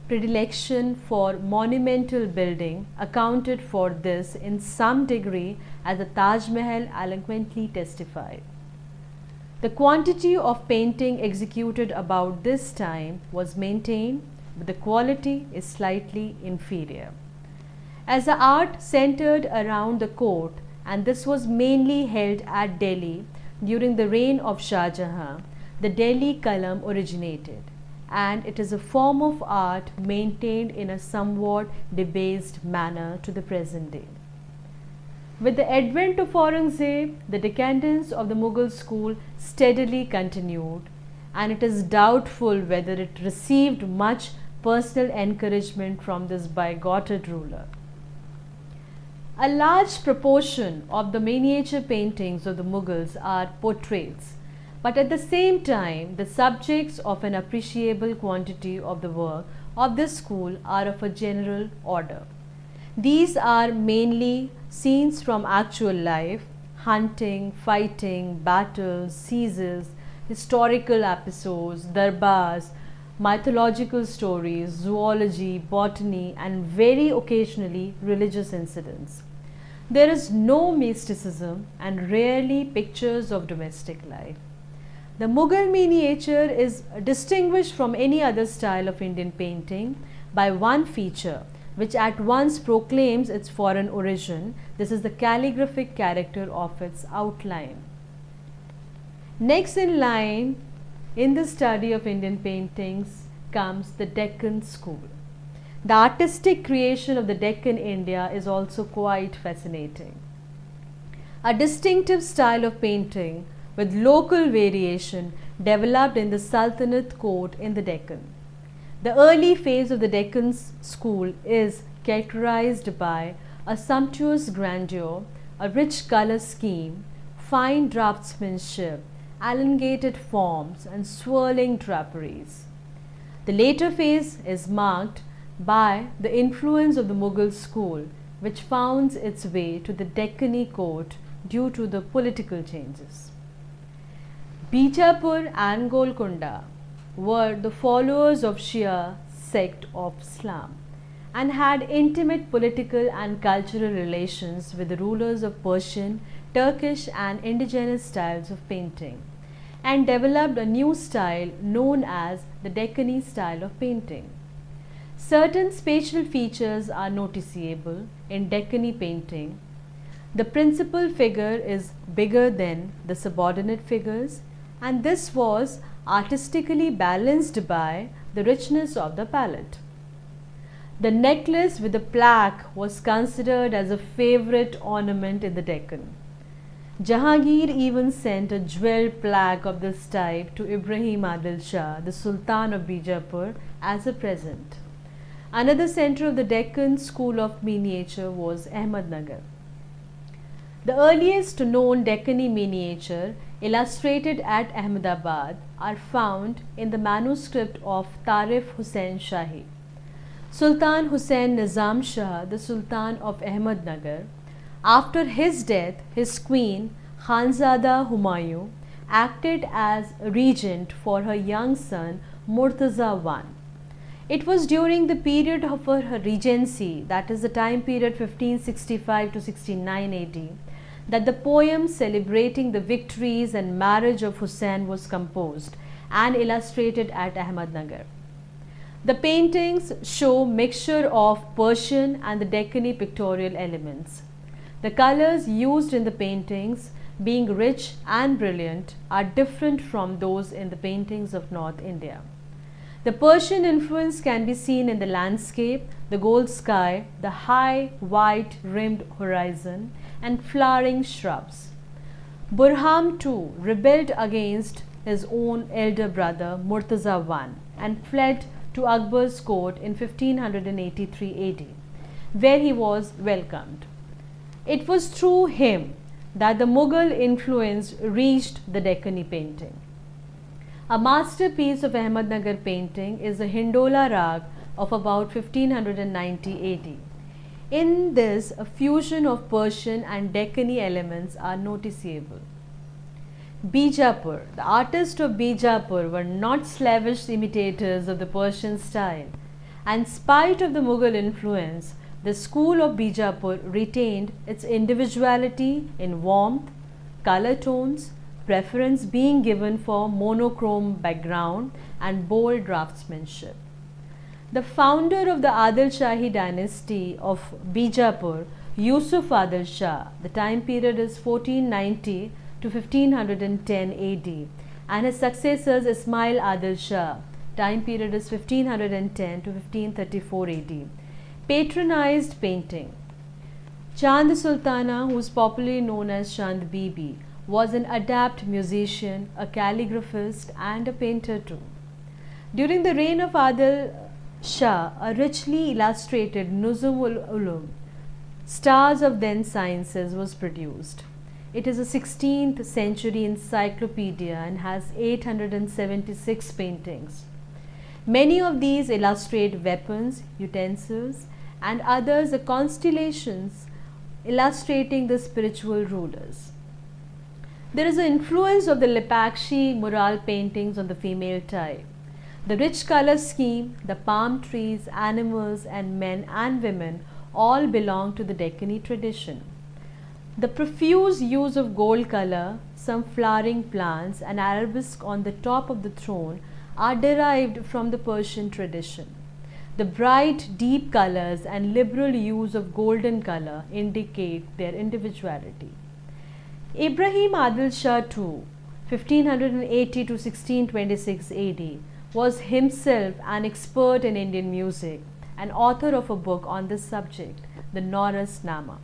predilection for monumental building, accounted for this in some degree, as the Taj Mahal eloquently testified. The quantity of painting executed about this time was maintained, but the quality is slightly inferior. As the art centered around the court, and this was mainly held at Delhi during the reign of Shah Jahan, the Delhi Kalam originated, and it is a form of art maintained in a somewhat debased manner to the present day. With the advent of Aurangzeb, the decadence of the Mughal school steadily continued, and it is doubtful whether it received much personal encouragement from this bigoted ruler. A large proportion of the miniature paintings of the Mughals are portraits, but at the same time, the subjects of an appreciable quantity of the work of this school are of a general order. These are mainly scenes from actual life, hunting, fighting, battles, sieges, historical episodes, darbars, mythological stories, zoology, botany, and very occasionally religious incidents. There is no mysticism and rarely pictures of domestic life. The Mughal miniature is distinguished from any other style of Indian painting by one feature, which at once proclaims its foreign origin. This is the calligraphic character of its outline. Next in line in the study of Indian paintings comes the Deccan school. The artistic creation of the Deccan India is also quite fascinating. A distinctive style of painting with local variation developed in the Sultanate court in the Deccan. The early phase of the Deccan school is characterized by a sumptuous grandeur, a rich color scheme, fine draftsmanship, elongated forms, and swirling draperies. The later phase is marked by the influence of the Mughal school, which found its way to the Deccani court due to the political changes. Bijapur and Golconda were the followers of Shia sect of Islam and had intimate political and cultural relations with the rulers of Persian, Turkish and indigenous styles of painting, and developed a new style known as the Deccani style of painting. Certain spatial features are noticeable in Deccani painting. The principal figure is bigger than the subordinate figures, and this was artistically balanced by the richness of the palette. The necklace with the plaque was considered as a favorite ornament in the Deccan. Jahangir even sent a jewelled plaque of this type to Ibrahim Adil Shah, the Sultan of Bijapur, as a present. Another center of the Deccan school of miniature was Ahmednagar. The earliest known Deccani miniature illustrated at Ahmedabad are found in the manuscript of Tarif Hussain Shahi. Sultan Hussain Nizam Shah, the Sultan of Ahmednagar, after his death, his queen Khanzada Humayun acted as regent for her young son Murtaza I. It was during the period of her regency, that is the time period 1565 to 69 AD, that the poem celebrating the victories and marriage of Hussain was composed and illustrated at Ahmednagar. The paintings show mixture of Persian and the Deccani pictorial elements. The colors used in the paintings, being rich and brilliant, are different from those in the paintings of North India. The Persian influence can be seen in the landscape, the gold sky, the high white rimmed horizon, and flowering shrubs. Burham too rebelled against his own elder brother Murtaza I and fled to Akbar's court in 1583 AD, where he was welcomed. It was through him that the Mughal influence reached the Deccani painting. A masterpiece of Ahmednagar painting is the Hindola Rag of about 1590 AD. In this, a fusion of Persian and Deccani elements are noticeable. Bijapur, the artists of Bijapur were not slavish imitators of the Persian style, and in spite of the Mughal influence, the school of Bijapur retained its individuality in warmth, color tones, preference being given for monochrome background and bold draftsmanship. The founder of the Adil Shahi dynasty of Bijapur, Yusuf Adil Shah, the time period is 1490 to 1510 AD, and his successors Ismail Adil Shah, time period is 1510 to 1534 AD, patronized painting. Chand Sultana, who is popularly known as Chand Bibi, was an adept musician, a calligraphist and a painter too. During the reign of Adil Shah, a richly illustrated Nuzum-ul-Ulum, Stars of Then Sciences, was produced. It is a 16th century encyclopedia and has 876 paintings. Many of these illustrate weapons, utensils, and others are constellations illustrating the spiritual rulers. There is an influence of the Lipakshi mural paintings on the female type. The rich color scheme, the palm trees, animals, and men and women all belong to the Deccani tradition. The profuse use of gold color, some flowering plants, and arabesque on the top of the throne are derived from the Persian tradition. The bright, deep colors and liberal use of golden color indicate their individuality. Ibrahim Adil Shah too, 1580 to 1626 AD, was himself an expert in Indian music and author of a book on this subject, the Norras Nama.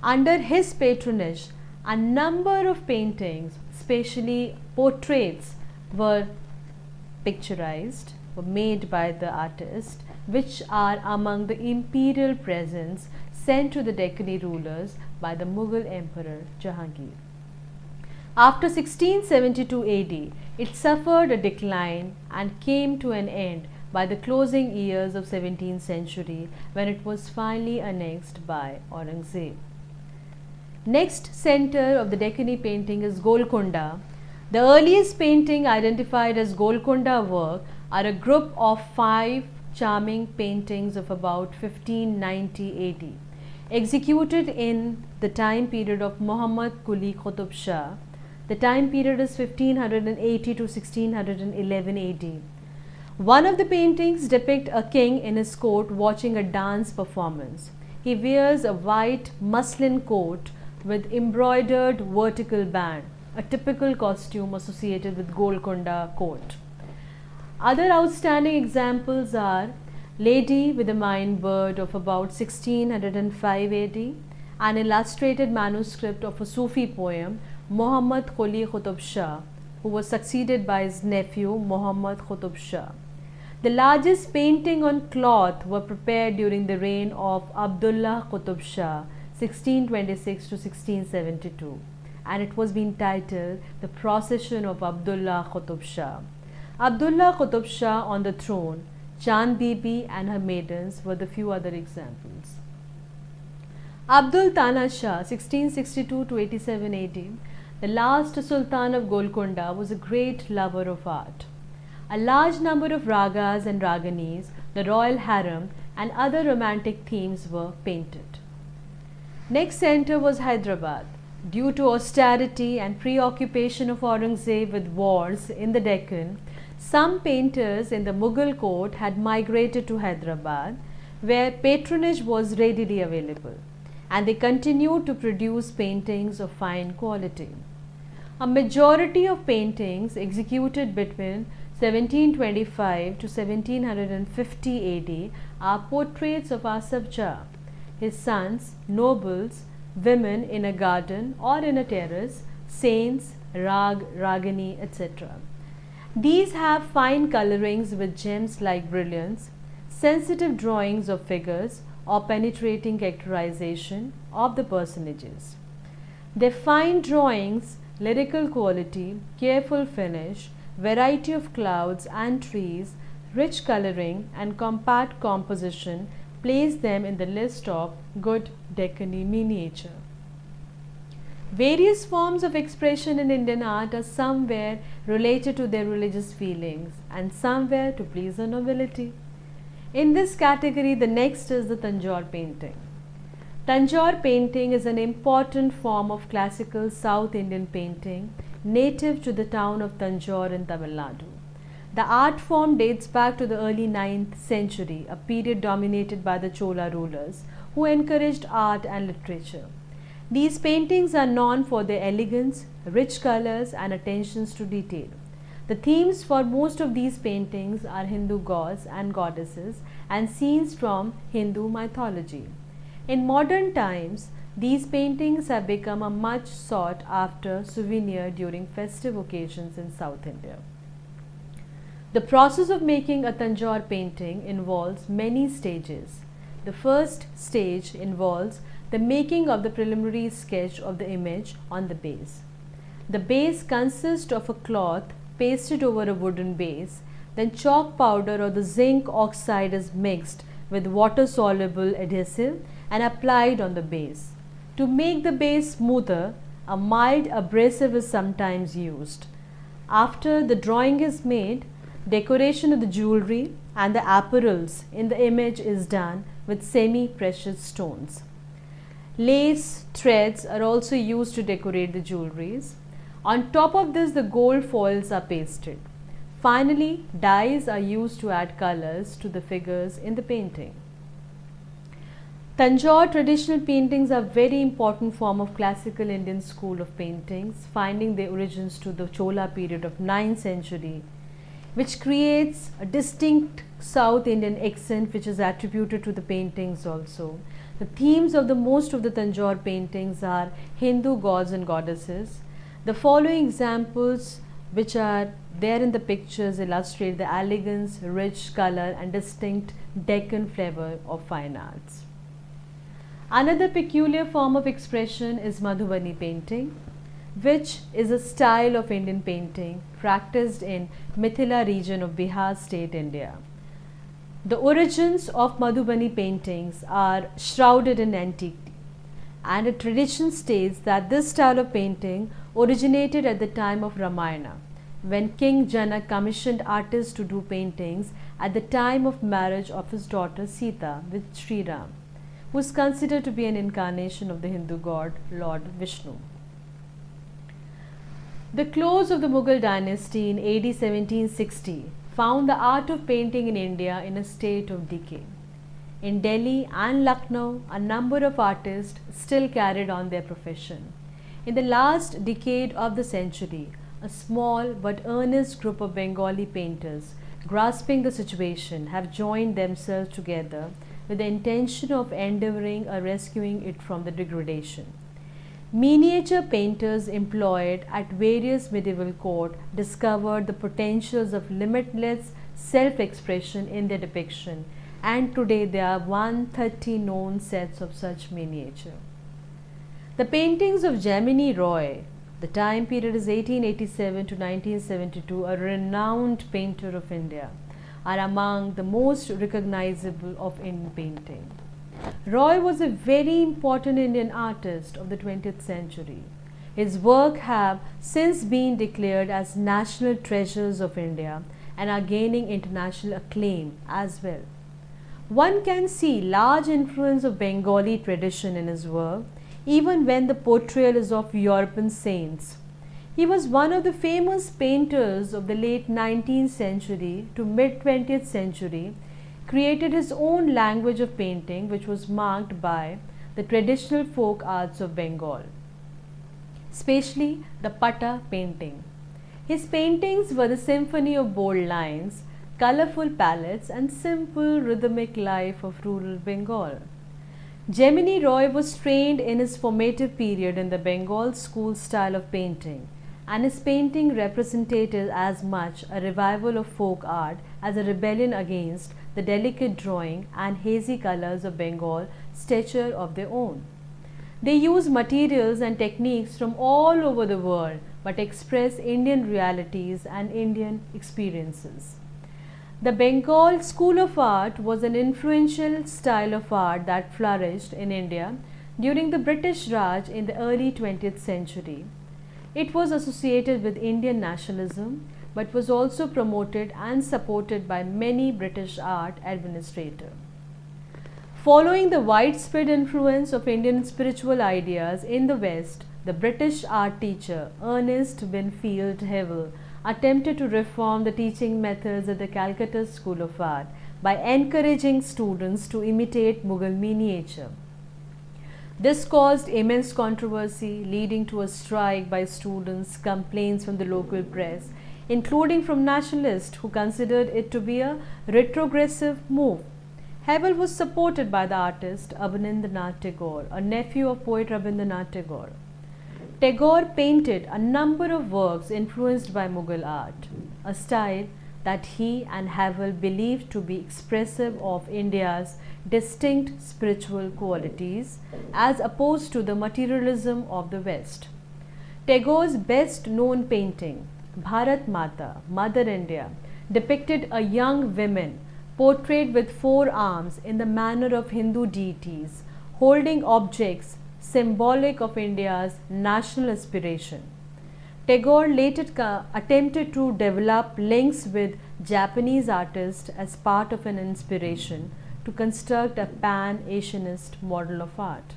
Under his patronage, a number of paintings, especially portraits, were picturized, were made by the artist, which are among the imperial presents sent to the Deccani rulers by the Mughal Emperor Jahangir. After 1672 AD, it suffered a decline and came to an end by the closing years of 17th century, when it was finally annexed by Aurangzeb. Next center of the Deccani painting is Golconda. The earliest painting identified as Golconda work are a group of 5 charming paintings of about 1590 AD, executed in the time period of Muhammad Quli Qutb Shah. The time period is 1580 to 1611 AD. One of the paintings depicts a king in his court watching a dance performance. He wears a white muslin coat with embroidered vertical band, a typical costume associated with Golconda court. Other outstanding examples are Lady with a Mind Bird of about 1605 AD, an illustrated manuscript of a Sufi poem, Muhammad Quli Qutub Shah, who was succeeded by his nephew Muhammad Qutub Shah. The largest painting on cloth were prepared during the reign of Abdullah Qutub Shah, 1626 to 1672, and it was being titled The Procession of Abdullah Qutub Shah. Abdullah Qutub Shah on the throne, Chand Bibi and her maidens were the few other examples. Abdul Tana Shah, 1662 to 87 AD, the last Sultan of Golconda, was a great lover of art. A large number of ragas and raganis, the royal harem, and other romantic themes were painted. Next center was Hyderabad. Due to austerity and preoccupation of Aurangzeb with wars in the Deccan, some painters in the Mughal court had migrated to Hyderabad, where patronage was readily available, and they continued to produce paintings of fine quality. A majority of paintings executed between 1725 to 1750 AD are portraits of Asaf Jah, his sons, nobles, women in a garden or in a terrace, saints, ragini, etc. These have fine colorings with gems like brilliance, sensitive drawings of figures, or penetrating characterization of the personages. Their fine drawings, lyrical quality, careful finish, variety of clouds and trees, rich coloring and compact composition place them in the list of good Deccani miniature. Various forms of expression in Indian art are somewhere related to their religious feelings and somewhere to please the nobility. In this category, the next is the Tanjore painting. Tanjore painting is an important form of classical South Indian painting native to the town of Tanjore in Tamil Nadu. The art form dates back to the early 9th century, a period dominated by the Chola rulers who encouraged art and literature. These paintings are known for their elegance, rich colors and attentions to detail. The themes for most of these paintings are Hindu gods and goddesses and scenes from Hindu mythology. In modern times, these paintings have become a much sought after souvenir during festive occasions in South India. The process of making a Tanjore painting involves many stages. The first stage involves the making of the preliminary sketch of the image on the base. The base consists of a cloth pasted over a wooden base, then chalk powder or the zinc oxide is mixed with water-soluble adhesive and applied on the base. To make the base smoother, a mild abrasive is sometimes used. After the drawing is made, decoration of the jewelry and the apparels in the image is done with semi-precious stones. Lace, threads are also used to decorate the jewelries. On top of this, the gold foils are pasted. Finally, dyes are used to add colors to the figures in the painting. Tanjore traditional paintings are a very important form of classical Indian school of paintings, finding their origins to the Chola period of 9th century, which creates a distinct South Indian accent which is attributed to the paintings also. The themes of most of the Tanjore paintings are Hindu gods and goddesses. The following examples which are there in the pictures illustrate the elegance, rich color and distinct Deccan flavor of fine arts. Another peculiar form of expression is Madhubani painting, which is a style of Indian painting practiced in Mithila region of Bihar state, India. The origins of Madhubani paintings are shrouded in antiquity, and a tradition states that this style of painting originated at the time of Ramayana, when King Janak commissioned artists to do paintings at the time of marriage of his daughter Sita with Sri Ram, who is considered to be an incarnation of the Hindu god Lord Vishnu. The close of the Mughal dynasty in AD 1760 found the art of painting in India in a state of decay. In Delhi and Lucknow, a number of artists still carried on their profession. In the last decade of the century, a small but earnest group of Bengali painters, grasping the situation, have joined themselves together with the intention of endeavoring or rescuing it from the degradation. Miniature painters employed at various medieval courts discovered the potentials of limitless self-expression in their depiction, and today there are 130 known sets of such miniature. The paintings of Gemini Roy, the time period is 1887 to 1972, a renowned painter of India, are among the most recognizable of Indian painting. Roy was a very important Indian artist of the 20th century. His work have since been declared as national treasures of India and are gaining international acclaim as well. One can see large influence of Bengali tradition in his work, even when the portrayal is of European saints. He was one of the famous painters of the late 19th century to mid 20th century, created his own language of painting which was marked by the traditional folk arts of Bengal, especially the Pata painting. His paintings were the symphony of bold lines, colorful palettes and simple rhythmic life of rural Bengal. Gemini Roy was trained in his formative period in the Bengal school style of painting, and his painting represented as much a revival of folk art as a rebellion against the delicate drawing and hazy colors of Bengal stature of their own. They use materials and techniques from all over the world but express Indian realities and Indian experiences. The Bengal School of Art was an influential style of art that flourished in India during the British Raj in the early 20th century. It was associated with Indian nationalism but was also promoted and supported by many British art administrators. Following the widespread influence of Indian spiritual ideas in the West, the British art teacher Ernest Winfield Hewell attempted to reform the teaching methods at the Calcutta School of Art by encouraging students to imitate Mughal miniature. This caused immense controversy, leading to a strike by students, complaints from the local press, including from nationalists who considered it to be a retrogressive move. Hewell was supported by the artist Abanindranath Tagore, a nephew of poet Rabindranath Tagore. Tagore painted a number of works influenced by Mughal art, a style that he and Hewell believed to be expressive of India's distinct spiritual qualities as opposed to the materialism of the West. Tagore's best known painting, Bharat Mata, Mother India, depicted a young woman portrayed with four arms in the manner of Hindu deities, holding objects symbolic of India's national aspiration. Tagore later attempted to develop links with Japanese artists as part of an inspiration to construct a pan-Asianist model of art.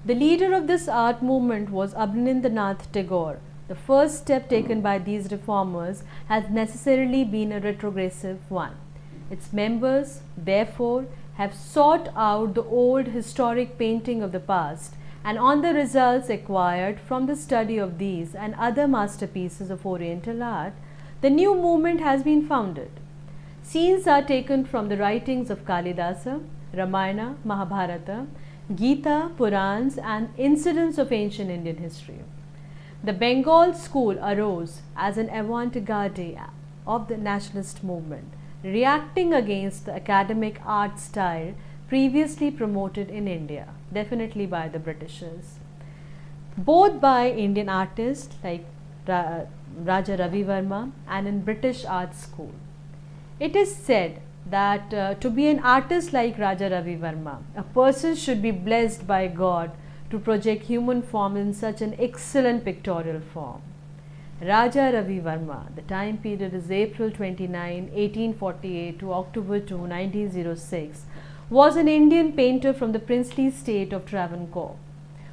The leader of this art movement was Abanindranath Tagore. The first step taken by these reformers has necessarily been a retrogressive one. Its members, therefore, have sought out the old historic painting of the past, and on the results acquired from the study of these and other masterpieces of Oriental art, the new movement has been founded. Scenes are taken from the writings of Kalidasa, Ramayana, Mahabharata, Gita, Purans, and incidents of ancient Indian history. The Bengal school arose as an avant-garde of the nationalist movement, reacting against the academic art style previously promoted in India, definitely by the Britishers, both by Indian artists like Raja Ravi Verma and in British art school. It is said that to be an artist like Raja Ravi Verma, a person should be blessed by God to project human form in such an excellent pictorial form. Raja Ravi Verma, the time period is April 29, 1848 to October 2, 1906, was an Indian painter from the princely state of Travancore,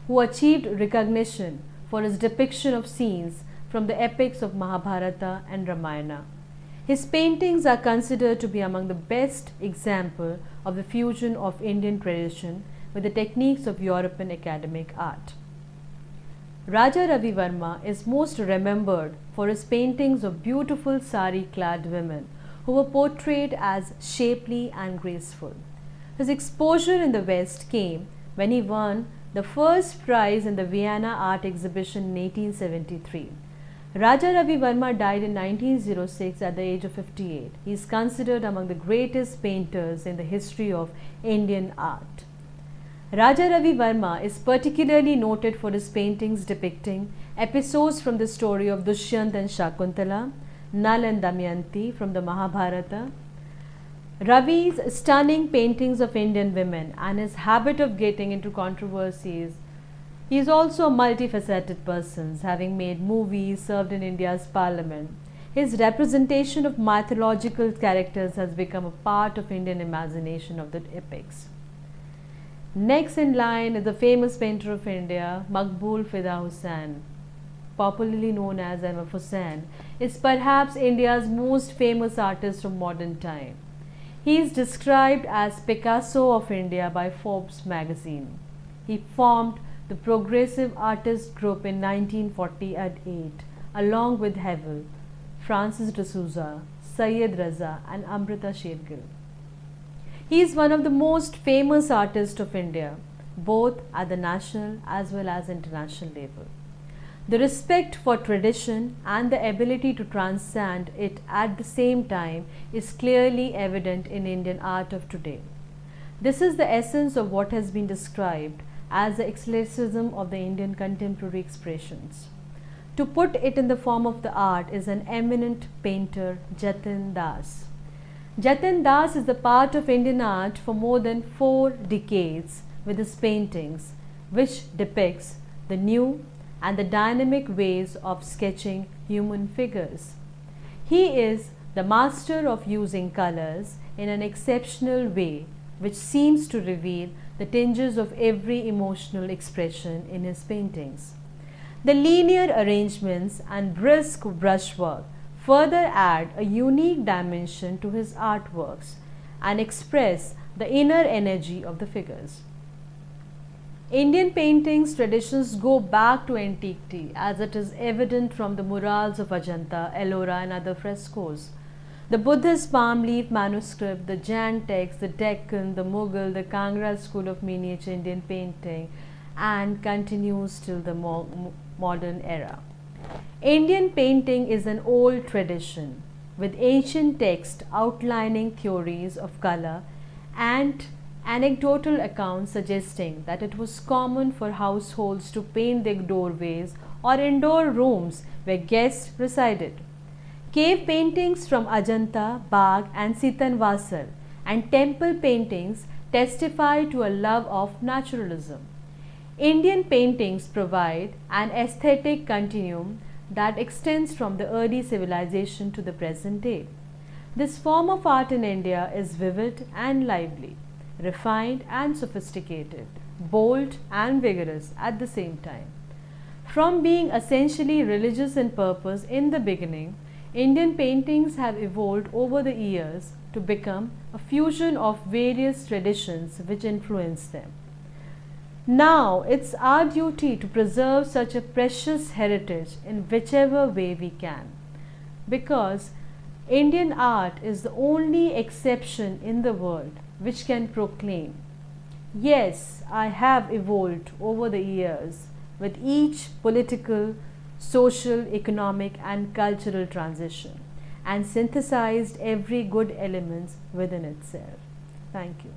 who achieved recognition for his depiction of scenes from the epics of Mahabharata and Ramayana. His paintings are considered to be among the best example of the fusion of Indian tradition with the techniques of European academic art. Raja Ravi Verma is most remembered for his paintings of beautiful sari-clad women who were portrayed as shapely and graceful. His exposure in the West came when he won the first prize in the Vienna Art Exhibition in 1873. Raja Ravi Verma died in 1906 at the age of 58. He is considered among the greatest painters in the history of Indian art. Raja Ravi Verma is particularly noted for his paintings depicting episodes from the story of Dushyant and Shakuntala, Nal and Damayanti from the Mahabharata. Ravi's stunning paintings of Indian women and his habit of getting into controversies. He is also a multifaceted person, having made movies, served in India's parliament. His representation of mythological characters has become a part of Indian imagination of the epics. Next in line is the famous painter of India, Maqbool Fida Hussain, popularly known as M.F. Hussain, is perhaps India's most famous artist of modern time. He is described as Picasso of India by Forbes magazine. He formed the Progressive Artist Group in 1948 along with Havel, Francis D'Souza, Syed Raza and Amrita Shergill. He is one of the most famous artists of India, both at the national as well as international level. The respect for tradition and the ability to transcend it at the same time is clearly evident in Indian art of today. This is the essence of what has been described as the eclecticism of the Indian contemporary expressions. To put it in the form of the art is an eminent painter, Jatin Das. Jatin Das is the part of Indian art for more than 4 decades with his paintings, which depicts the new and the dynamic ways of sketching human figures. He is the master of using colors in an exceptional way, which seems to reveal the tinges of every emotional expression in his paintings. The linear arrangements and brisk brushwork further add a unique dimension to his artworks and express the inner energy of the figures. Indian paintings traditions go back to antiquity, as it is evident from the murals of Ajanta, Ellora and other frescoes. The Buddhist palm leaf manuscript, the Jain text, the Deccan, the Mughal, the Kangra school of miniature Indian painting, and continues till the modern era. Indian painting is an old tradition with ancient texts outlining theories of color and anecdotal accounts suggesting that it was common for households to paint their doorways or indoor rooms where guests resided. Cave paintings from Ajanta, Bagh and Sitanvasar and temple paintings testify to a love of naturalism. Indian paintings provide an aesthetic continuum that extends from the early civilization to the present day. This form of art in India is vivid and lively, refined and sophisticated, bold and vigorous at the same time. From being essentially religious in purpose in the beginning, Indian paintings have evolved over the years to become a fusion of various traditions which influence them. Now, it's our duty to preserve such a precious heritage in whichever way we can, because Indian art is the only exception in the world which can proclaim, yes, I have evolved over the years with each political, social, economic and cultural transition and synthesized every good element within itself. Thank you.